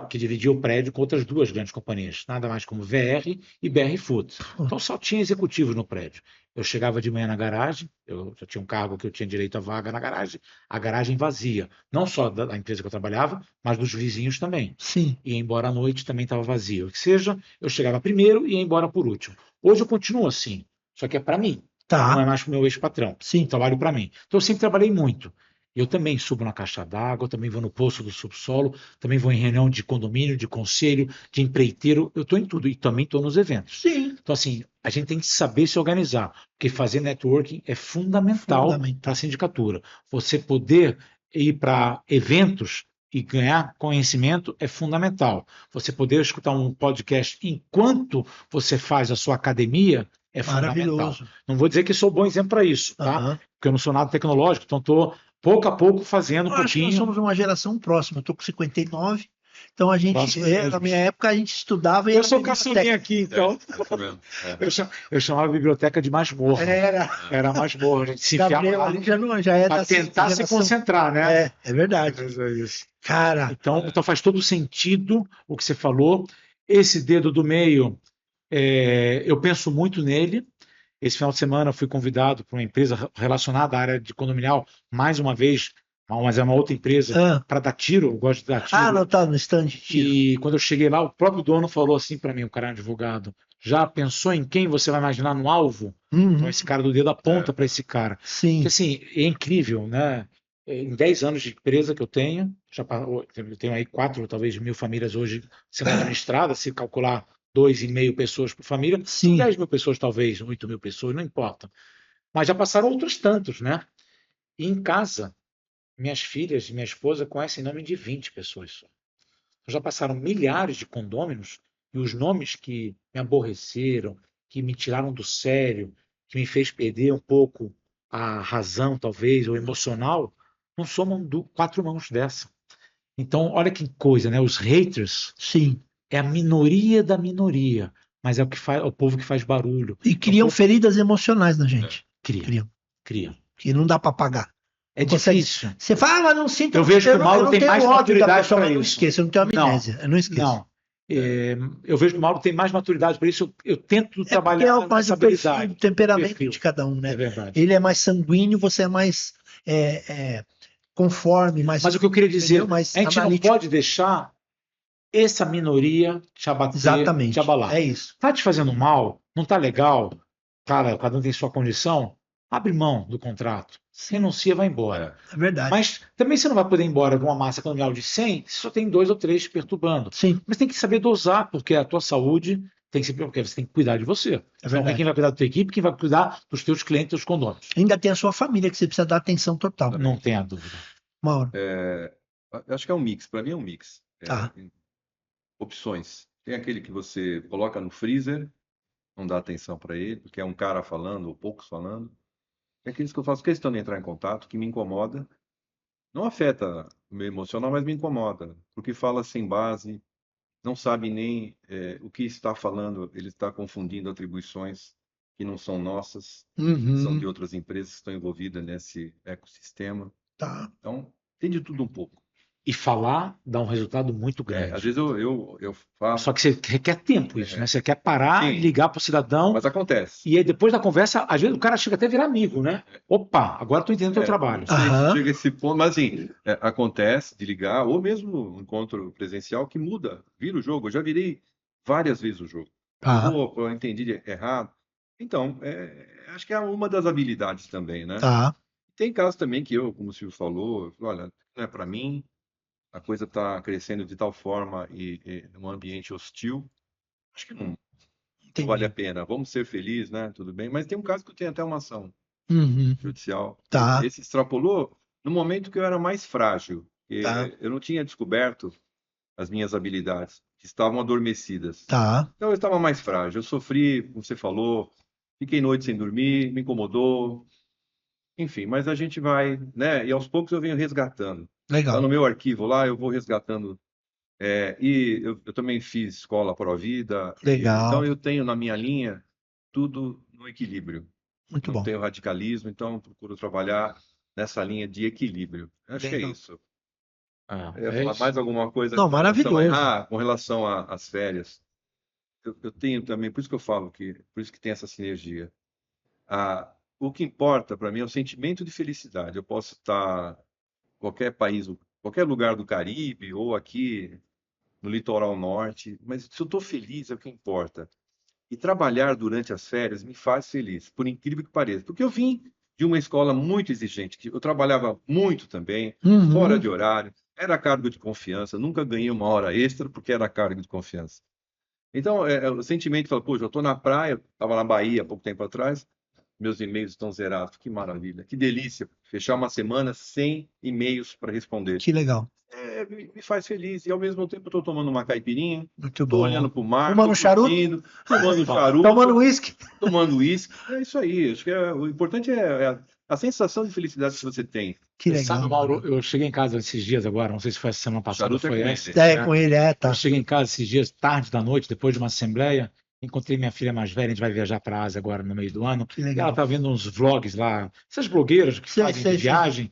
que dividia o prédio com outras 2 grandes companhias, nada mais como VR e BR Food. Então só tinha executivos no prédio. Eu chegava de manhã na garagem, eu já tinha um cargo que eu tinha direito à vaga na garagem, a garagem vazia, não só da empresa que eu trabalhava, mas dos vizinhos também. Sim. Ia embora à noite, também estava vazio. O que seja, eu chegava primeiro e ia embora por último. Hoje eu continuo assim, só que é para mim. Não é Tá. mais para o meu ex-patrão. Sim. Trabalho para mim. Então eu sempre trabalhei muito. Eu também subo na caixa d'água, também vou no poço do subsolo, também vou em reunião de condomínio, de conselho, de empreiteiro, eu estou em tudo e também estou nos eventos. Sim. Então, assim, a gente tem que saber se organizar, porque fazer networking é fundamental Fundamental. para a sindicatura. Você poder ir para eventos e ganhar conhecimento é fundamental. Você poder escutar um podcast enquanto você faz a sua academia é fundamental. Maravilhoso. Não vou dizer que sou bom exemplo para isso, tá? Aham. Porque eu não sou nada tecnológico, então estou pouco a pouco fazendo um Eu acho que nós pouquinho. somos uma geração próxima. Eu tô com 59. Então a gente, Próximo na mesmo. minha época, a gente estudava e Eu era sou biblioteca. caçulinha aqui, então. Tá vendo? É. Eu chamava a biblioteca de masmorra. Era. Era masmorra, a gente se enfiava Gabriel lá ali já é para da tentar se geração. concentrar, né? É verdade. Mas é isso. Cara, Então faz todo sentido o que você falou. Esse dedo do meio, eu penso muito nele. Esse final de semana eu fui convidado para uma empresa relacionada à área de condominial, mais uma vez, mas é uma outra empresa, para dar tiro, eu gosto de dar tiro. não tá no stand. Tiro. E quando eu cheguei lá, o próprio dono falou assim para mim, o cara advogado, já pensou em quem você vai imaginar no alvo? Então esse cara do dedo aponta para esse cara. Sim. Porque assim, é incrível, né? Em 10 anos de empresa que eu tenho, eu tenho aí 4, talvez 1.000 famílias hoje sendo administradas, se calcular 2,5 pessoas por família, Sim. 10.000 pessoas talvez, 8.000 pessoas, não importa. Mas já passaram outros tantos, né? E em casa, minhas filhas e minha esposa conhecem nome de 20 pessoas só. Já passaram milhares de condôminos e os nomes que me aborreceram, que me tiraram do sério, que me fez perder um pouco a razão, talvez, ou emocional, não somam 4 mãos dessa. Então, olha que coisa, né? Os haters Sim. é a minoria da minoria, mas é o povo que faz barulho. E criam feridas emocionais na gente. Cria. Que não dá para pagar. É difícil. Você fala, não sinto. Eu vejo que o Mauro tem mais maturidade para não isso. esqueça, eu não tenho amnésia. Eu não esqueço. Não. Eu vejo que o Mauro tem mais maturidade para isso. Eu tento trabalhar é mais o perfil, o temperamento de cada um, né? É verdade. Ele é mais sanguíneo, você é mais conforme, mais. Mas o que eu queria dizer, a gente não pode deixar essa minoria te abater, exatamente, te abalar. É isso. Tá te fazendo mal? Não tá legal? Cara, cada um tem sua condição. Abre mão do contrato. Renuncia, vai embora. É verdade. Mas também você não vai poder ir embora com uma massa condominial de 100 se só tem 2 ou 3 te perturbando. Sim. Mas tem que saber dosar, porque a tua saúde tem que ser, porque você tem que cuidar de você. Então, quem vai cuidar da tua equipe, quem vai cuidar dos teus clientes, dos condôminos. Ainda tem a sua família que você precisa dar atenção total. Não tenha dúvida. Mauro. Acho que é um mix. Para mim é um mix. Tá. Opções. Tem aquele que você coloca no freezer, não dá atenção para ele, porque é um cara falando ou poucos falando. Tem aqueles que eu faço questão de entrar em contato, que me incomoda. Não afeta o meu emocional, mas me incomoda, porque fala sem base, não sabe nem o que está falando, ele está confundindo atribuições que não são nossas, são de outras empresas que estão envolvidas nesse ecossistema. Tá. Então, tem de tudo um pouco. E falar dá um resultado muito Às grande. vezes eu faço, Só que você requer tempo isso, né? Você quer parar e sim, ligar para o cidadão, mas acontece. e aí depois da conversa, às vezes o cara chega até a virar amigo, né? Opa, agora estou entendendo o teu trabalho. Não sei se Aham. chega a esse ponto, mas assim, acontece de ligar, ou mesmo um encontro presencial que muda, vira o jogo. Eu já virei várias vezes o jogo. Tá, Opa, eu entendi errado. Então, acho que é uma das habilidades também, né? tá. Tem casos também que eu, como o Silvio falou, eu falo, olha, não é para mim, a coisa está crescendo de tal forma e num ambiente hostil, acho que não vale a Entendi. pena. Vamos ser felizes, né? Tudo bem. Mas tem um caso que eu tenho até uma ação Uhum. judicial. Tá, Esse extrapolou no momento que eu era mais frágil. tá, Eu não tinha descoberto as minhas habilidades, que estavam adormecidas. tá. Então eu estava mais frágil. Eu sofri, como você falou, fiquei noite sem dormir, me incomodou. Enfim, mas a gente vai, né? E aos poucos eu venho resgatando. Está Legal, no meu arquivo lá, eu vou resgatando. E eu também fiz escola Provida, então legal. eu tenho na minha linha tudo no equilíbrio. Muito Não bom. tenho radicalismo, então procuro trabalhar nessa linha de equilíbrio. Acho que é Legal. isso. Ah, Eu ia é falar isso. mais alguma coisa Não, com relação maravilhoso. com relação às férias. Eu tenho também, por isso que eu falo por isso que tem essa sinergia. O que importa para mim é o sentimento de felicidade. Eu posso estar em qualquer país, qualquer lugar do Caribe ou aqui no litoral norte, mas se eu estou feliz é o que importa. E trabalhar durante as férias me faz feliz, por incrível que pareça. Porque eu vim de uma escola muito exigente, que eu trabalhava muito também, fora Uhum. de horário, era cargo de confiança, nunca ganhei uma hora extra porque era cargo de confiança. Então, o sentimento fala, poxa, eu estou na praia, estava na Bahia há pouco tempo atrás, meus e-mails estão zerados, que maravilha, que delícia, fechar uma semana sem e-mails para responder. Que legal. Me faz feliz. E ao mesmo tempo eu estou tomando uma caipirinha, Muito estou bom. olhando para o mar, Fumando estou um charuto? curtindo, fumando Opa, Tomando charuto, uísque? tomando uísque. É isso aí. Acho que o importante é a sensação de felicidade que você tem. Que você sabe, legal, Mauro, mano. eu cheguei em casa esses dias agora, não sei se foi essa semana passada ou Charuto é foi com essa. ele. É, Né? com ele, Eu tá. cheguei em casa esses dias, tarde da noite, depois de uma assembleia, encontrei minha filha mais velha, a gente vai viajar para a Ásia agora no meio do ano, Que e ela legal. estava vendo uns vlogs lá, essas blogueiras que Sei, fazem de sei, sei. viagem.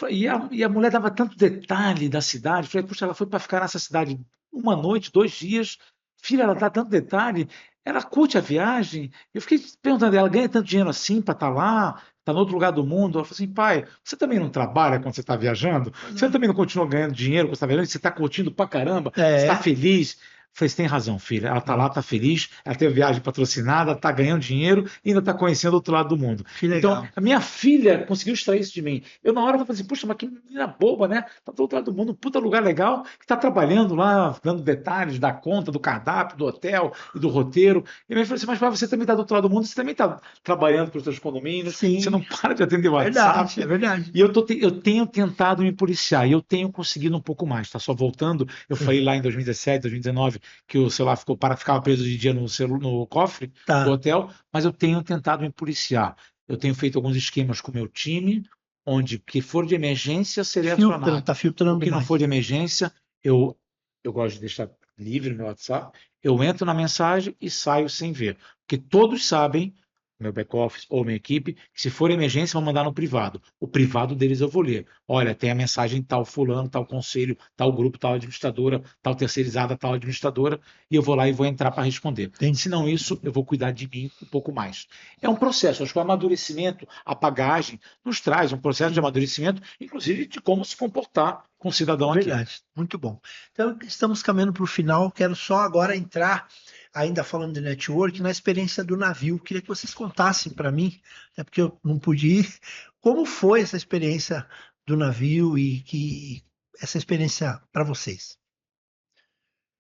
E a mulher dava tanto detalhe da cidade. Eu falei, puxa, ela foi para ficar nessa cidade uma noite, 2 dias. Filha, ela dá tanto detalhe. Ela curte a viagem. Eu fiquei perguntando, ela ganha tanto dinheiro assim para estar lá, está no outro lugar do mundo? Ela falou assim, pai, você também não trabalha quando você está viajando? Você também não continua ganhando dinheiro quando você está viajando? Você está curtindo pra caramba? Você está É. feliz? Eu falei, você tem razão, filha. Ela está lá, Não, está feliz, ela teve viagem patrocinada, está ganhando dinheiro e ainda está conhecendo o outro lado do mundo. que Então, legal. a minha filha conseguiu extrair isso de mim. Eu, na hora, eu falei assim, puxa, mas que menina boba, né? Tá do outro lado do mundo, um puta lugar legal, que tá trabalhando lá, dando detalhes da conta, do cardápio, do hotel e do roteiro. E a minha filha falou assim, mas você também tá do outro lado do mundo, você também tá trabalhando para os seus condomínios, você Sim, não para de atender o verdade, é WhatsApp. verdade. E eu tenho tentado me policiar, e eu tenho conseguido um pouco mais, tá? Só voltando, eu falei lá em 2017, 2019, que o celular ficava preso de dia no cofre do Tá. hotel, mas eu tenho tentado me policiar. Eu tenho feito alguns esquemas com o meu time, onde o que for de emergência seria Filtrando, acionado. tá O filtrando que não for mais. de emergência, eu gosto de deixar livre no meu WhatsApp. Eu entro na mensagem e saio sem ver. Porque todos sabem, meu back-office ou minha equipe, que se for emergência, vão mandar no privado. O privado deles eu vou ler. Olha, tem a mensagem tal fulano, tal conselho, tal grupo, tal administradora, tal terceirizada, tal administradora, e eu vou lá e vou entrar para responder. Entendi. Se não isso, eu vou cuidar de mim um pouco mais. É um processo, acho que o amadurecimento, a bagagem, nos traz um processo de amadurecimento, inclusive de como se comportar com o cidadão aqui. Verdade, muito bom. Então, estamos caminhando para o final. Quero só agora entrar, ainda falando de network, na experiência do navio. Queria que vocês contassem para mim, até porque eu não pude ir, como foi essa experiência do navio e que essa experiência para vocês.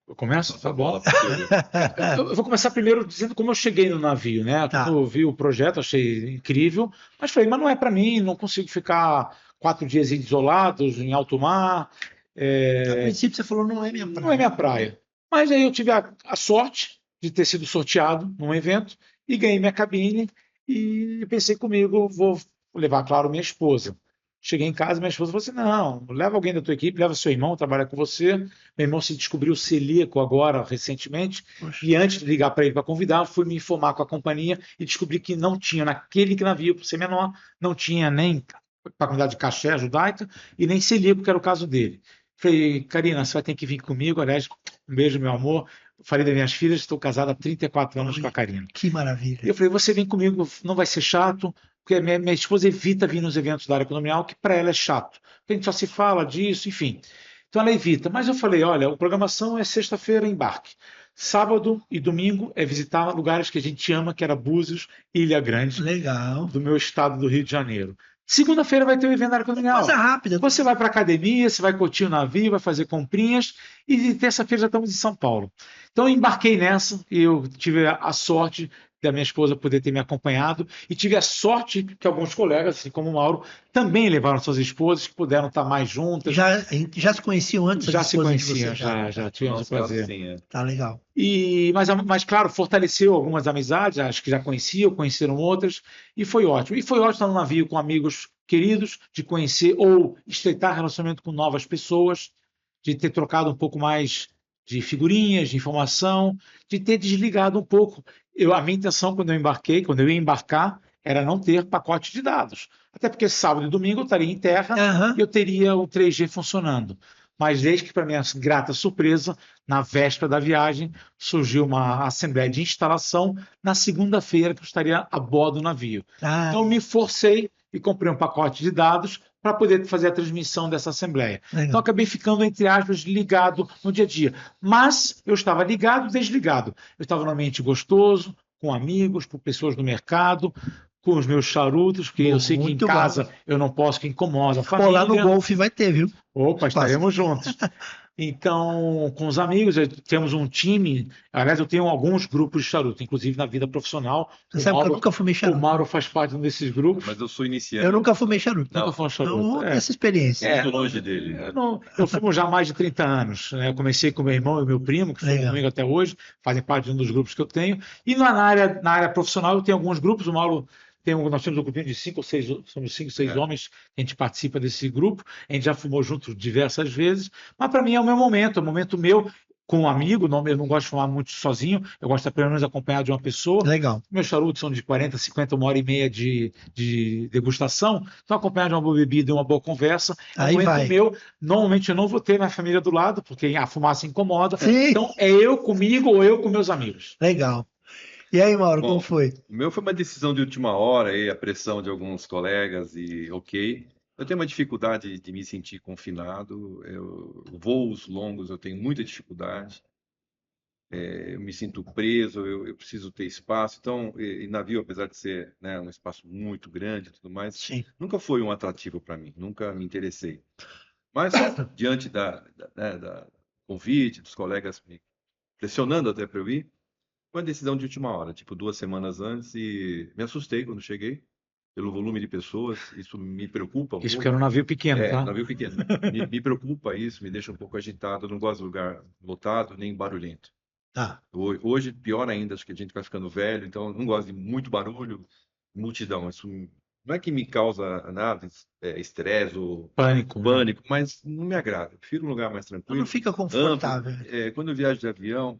Eu começo? Passa Tá a bola bom. para o Silvio. Eu vou começar primeiro dizendo como eu cheguei no navio, né? Quando Tá. eu vi o projeto, achei incrível, mas falei, mas não é para mim, não consigo ficar 4 dias isolados em alto mar. A É, princípio você falou não é minha não é praia. minha praia. Mas aí eu tive a sorte de ter sido sorteado num evento e ganhei minha cabine e pensei comigo, vou levar, claro, minha esposa. Cheguei em casa, minha esposa falou assim, não, leva alguém da tua equipe, leva seu irmão, trabalha com você. Meu irmão se descobriu celíaco agora, recentemente, Poxa, e antes de ligar para ele para convidar, fui me informar com a companhia e descobri que não tinha, naquele navio, por ser menor, não tinha nem para a comunidade de Caché, judaica, e nem celíaco, que era o caso dele. Falei, Karina, você vai ter que vir comigo. Aliás, um beijo, meu amor. Falei das minhas filhas, estou casado há 34 anos com a Karina. Que maravilha. E eu falei, você vem comigo, não vai ser chato, porque minha esposa evita vir nos eventos da área condominial, que para ela é chato. Porque a gente só se fala disso, enfim. Então ela evita. Mas eu falei, olha, a programação é sexta-feira, embarque. Sábado e domingo é visitar lugares que a gente ama, que era Búzios e Ilha Grande, Legal. do meu estado do Rio de Janeiro. Segunda-feira vai ter o evento da área condominial. Coisa rápida. Você vai para a academia, você vai curtir o navio, vai fazer comprinhas, e terça-feira já estamos em São Paulo. Então eu embarquei nessa e eu tive a sorte da minha esposa poder ter me acompanhado e tive a sorte que alguns colegas, assim como o Mauro, também levaram suas esposas, que puderam estar mais juntas. Já se conheciam antes? Já das se esposas de conheciam, vocês? já tivemos o Nosso caso, prazer. sim, Tá legal. Mas, claro, fortaleceu algumas amizades, acho que já conheciam, conheceram outras, e foi ótimo. E foi ótimo estar no navio com amigos queridos, de conhecer ou estreitar relacionamento com novas pessoas, de ter trocado um pouco mais de figurinhas, de informação, de ter desligado um pouco. A minha intenção, quando eu ia embarcar, era não ter pacote de dados. Até porque sábado e domingo eu estaria em terra e eu teria o 3G funcionando. Mas desde que, para minha grata surpresa, na véspera da viagem, surgiu uma assembleia de instalação na segunda-feira que eu estaria a bordo do navio. Então, me forcei e comprei um pacote de dados para poder fazer a transmissão dessa assembleia. Legal. Então, acabei ficando, entre aspas, ligado no dia a dia. Mas eu estava ligado, desligado. Eu estava num ambiente gostoso, com amigos, com pessoas do mercado, com os meus charutos, porque eu sei que em casa eu não posso, que incomoda a família. Lá no golfe vai ter, viu? Opa, estaremos juntos. Então, com os amigos, temos um time. Aliás, eu tenho alguns grupos de charuto, inclusive na vida profissional. Você sabe que eu nunca fumei charuto. O Mauro faz parte de um desses grupos. Mas eu sou iniciante. Eu nunca fumei charuto. Nunca fumei charuto. Não tenho essa experiência. Muito longe dele. Eu fumo já há mais de 30 anos. Né? Eu comecei com meu irmão e meu primo, que fumam comigo até hoje, fazem parte de um dos grupos que eu tenho. E na área profissional eu tenho alguns grupos. O Mauro nós temos um grupinho de 5 ou 6, somos 5, 6 homens que a gente participa desse grupo. A gente já fumou juntos diversas vezes, mas para mim é o meu momento, é o momento meu com um amigo. Eu não gosto de fumar muito sozinho, eu gosto de pelo menos acompanhado de uma pessoa. Legal. Meus charutos são de 40, 50, 1h30 de degustação, então acompanhado de uma boa bebida e uma boa conversa. Aí é um momento vai. meu. Normalmente eu não vou ter minha família do lado, porque a fumaça incomoda. Sim. Então é eu comigo ou eu com meus amigos. Legal. E aí, Mauro, como foi? O meu foi uma decisão de última hora, aí, a pressão de alguns colegas e ok. Eu tenho uma dificuldade de me sentir confinado. Voos longos eu tenho muita dificuldade. Eu me sinto preso, eu preciso ter espaço. Então, e navio, apesar de ser, né, um espaço muito grande e tudo mais, Sim. nunca foi um atrativo para mim, nunca me interessei. Mas, diante da convite, dos colegas me pressionando até para eu ir, foi uma decisão de última hora, tipo 2 semanas antes, e me assustei quando cheguei, pelo volume de pessoas. Isso me preocupa um Isso pouco. porque era um navio pequeno, tá? Navio pequeno. Me preocupa isso, me deixa um pouco agitado. Eu não gosto de lugar lotado nem barulhento. Tá. Hoje, pior ainda, acho que a gente vai ficando velho, então eu não gosto de muito barulho, multidão. Isso não é que me causa nada, estresse ou Pânico. mas não me agrada. Eu prefiro um lugar mais tranquilo. Não fica confortável. Amplo. Quando eu viajo de avião,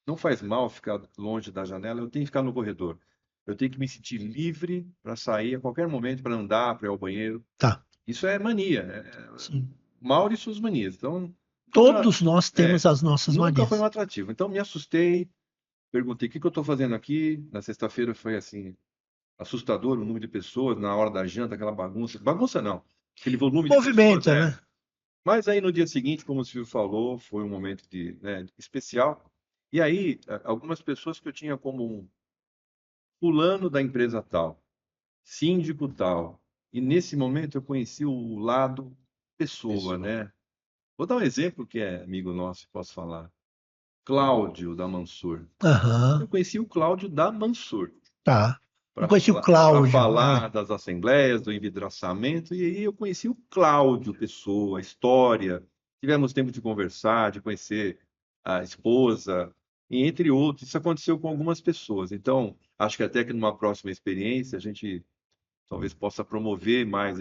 não faz mal ficar longe da janela, eu tenho que ficar no corredor. Eu tenho que me sentir livre para sair a qualquer momento, para andar, para ir ao banheiro. Tá. Isso é mania. Sim. Mauro e suas manias. Então, todos nós temos as nossas manias. Nunca foi um atrativo. Então, me assustei, perguntei o que eu estou fazendo aqui. Na sexta-feira foi assim, assustador o número de pessoas, na hora da janta, aquela bagunça. Bagunça não, aquele volume de movimento, pessoas, né? Mas aí no dia seguinte, como o Silvio falou, foi um momento especial. E aí, algumas pessoas que eu tinha como fulano da empresa tal, síndico tal, e nesse momento eu conheci o lado pessoa, né? Vou dar um exemplo que é amigo nosso, posso falar. Cláudio da Mansur. Eu conheci o Cláudio da Mansur. Tá. Eu conheci o Cláudio. Para falar das assembleias, do envidraçamento, e aí eu conheci o Cláudio, pessoa, a história. Tivemos tempo de conversar, de conhecer a esposa, e entre outros. Isso aconteceu com algumas pessoas. Então, acho que até que numa próxima experiência a gente talvez possa promover mais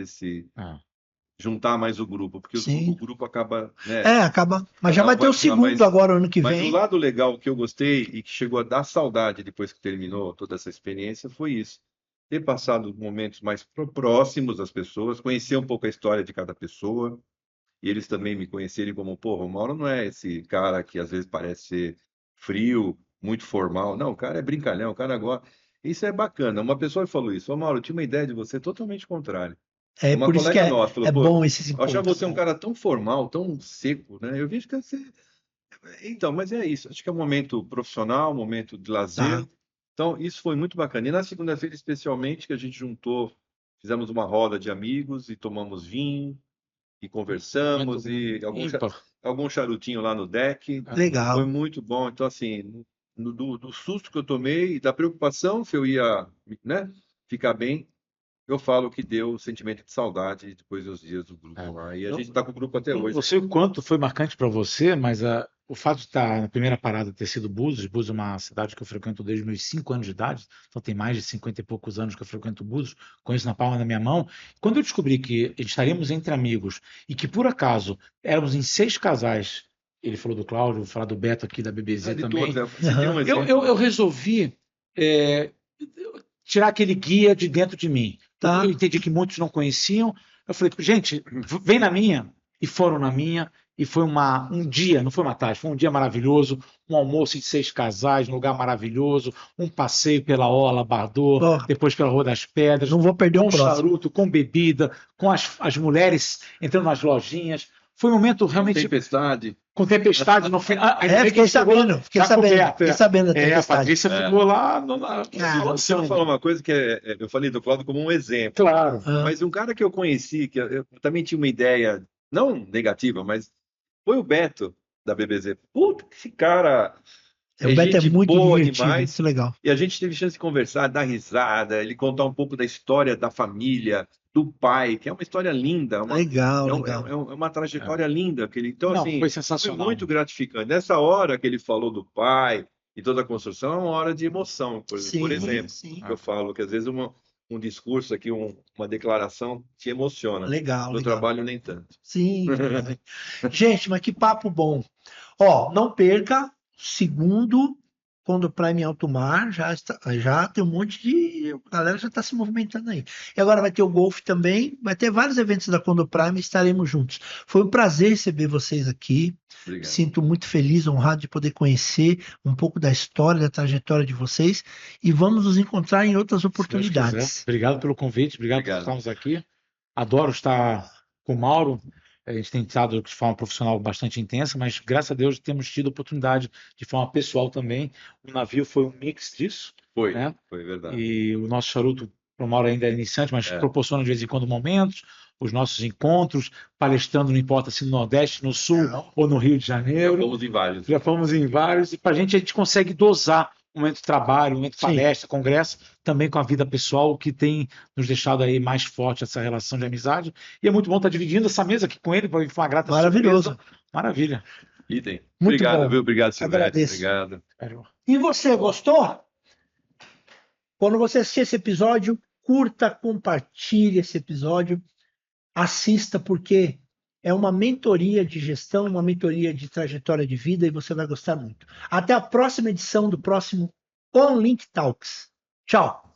juntar mais o grupo, porque o grupo acaba, né? Acaba. Mas já vai ter o segundo agora, ano que vem. Mas o lado legal que eu gostei e que chegou a dar saudade depois que terminou toda essa experiência foi isso. ter passado momentos mais próximos das pessoas, conhecer um pouco a história de cada pessoa, e eles também me conhecerem como, pô, o Mauro não é esse cara que às vezes parece ser frio, muito formal. Não, o cara é brincalhão, o cara gosta. Isso é bacana. Uma pessoa falou isso, ô Mauro, eu tinha uma ideia de você totalmente contrária. É Uma por isso que colega nossa falou, é pô, bom esses eu achava encontros. você um cara tão formal, tão seco, né? Eu vejo que você. Então, mas é isso. Acho que é um momento profissional, um momento de lazer. Tá. Então, isso foi muito bacana. E na segunda-feira, especialmente, que a gente juntou, fizemos uma roda de amigos e tomamos vinho e conversamos e Ímpar. algum charutinho lá no deck. Foi Legal. muito bom. Então, assim, do susto que eu tomei e da preocupação se eu ia, né, ficar bem, eu falo que deu o sentimento de saudade depois dos dias do grupo É. lá. E a gente está com o grupo até Eu hoje. não sei o quanto foi marcante para você, mas o fato de estar na primeira parada ter sido Búzios, Búzios é uma cidade que eu frequento desde meus 5 anos de idade, então tem mais de 50 e poucos anos que eu frequento Búzios, conheço na palma da minha mão. Quando eu descobri que estaríamos entre amigos e que por acaso éramos em 6 casais, ele falou do Cláudio, vou falar do Beto aqui da BBZ De também, todos, né? Você tem um eu, exemplo. eu resolvi é, tirar aquele guia de dentro de mim. Tá. Eu entendi que muitos não conheciam. Eu falei, gente, vem na minha. E foram na minha. E foi um dia, não foi uma tarde, foi um dia maravilhoso. Um almoço em 6 casais, num lugar maravilhoso. Um passeio pela Orla, Bardot, Pô, depois pela Rua das Pedras. não vou perder Com o próximo. charuto, com bebida, com as mulheres entrando nas lojinhas. Foi um momento realmente Tempestade. com tempestade no final. Fiquei sabendo. Fiquei sabendo da A tempestade. Patrícia ficou lá Você não falou uma coisa que eu falei do Cláudio como um exemplo. Claro. Ah, Mas um cara que eu conheci, que eu também tinha uma ideia, não negativa, mas foi o Beto da BBZ. Puta, esse cara o Beto é gente muito boa divertido, demais. muito legal. E a gente teve chance de conversar, dar risada, ele contar um pouco da história da família, do pai, que é uma história linda, Legal, legal. é uma trajetória linda. Então, Não, assim, foi foi sensacional. muito gratificante. Nessa hora que ele falou do pai e toda a construção, é uma hora de emoção. Por Sim, exemplo, sim. eu falo que às vezes um discurso aqui, uma declaração te emociona. Legal, No legal. trabalho, nem tanto. Sim. Gente, mas que papo bom. Ó, não perca, segundo, quando o Prime em alto mar, já tem um monte de. A galera já está se movimentando aí. E agora vai ter o Golf também, vai ter vários eventos da Quando Prime, estaremos juntos. Foi um prazer receber vocês aqui. Obrigado. Sinto muito feliz, honrado de poder conhecer um pouco da história, da trajetória de vocês. E vamos nos encontrar em outras Se Deus quiser. oportunidades. Obrigado pelo convite, obrigado por estarmos aqui. Adoro estar com o Mauro. A gente tem estado de forma profissional bastante intensa, mas graças a Deus temos tido oportunidade de forma pessoal também. O navio foi um mix disso, Foi, né? foi verdade. E o nosso charuto, para o Mauro ainda é iniciante, mas É. proporciona de vez em quando momentos, os nossos encontros, palestrando, não importa se no Nordeste, no Sul ou no Rio de Já Janeiro. fomos em vários. Já fomos em vários, e para a gente consegue dosar o momento de trabalho, o momento de Sim. palestra, congresso, também com a vida pessoal, o que tem nos deixado aí mais forte essa relação de amizade. E é muito bom estar dividindo essa mesa aqui com ele, foi uma grata Maravilhoso. surpresa. Maravilha. Item. Muito Obrigado, bom. viu? Obrigado, Silvestre. Agradeço. Obrigado. E você, gostou? Quando você assistir esse episódio, curta, compartilhe esse episódio, assista, porque é uma mentoria de gestão, uma mentoria de trajetória de vida e você vai gostar muito. Até a próxima edição do próximo On Link Talks. Tchau!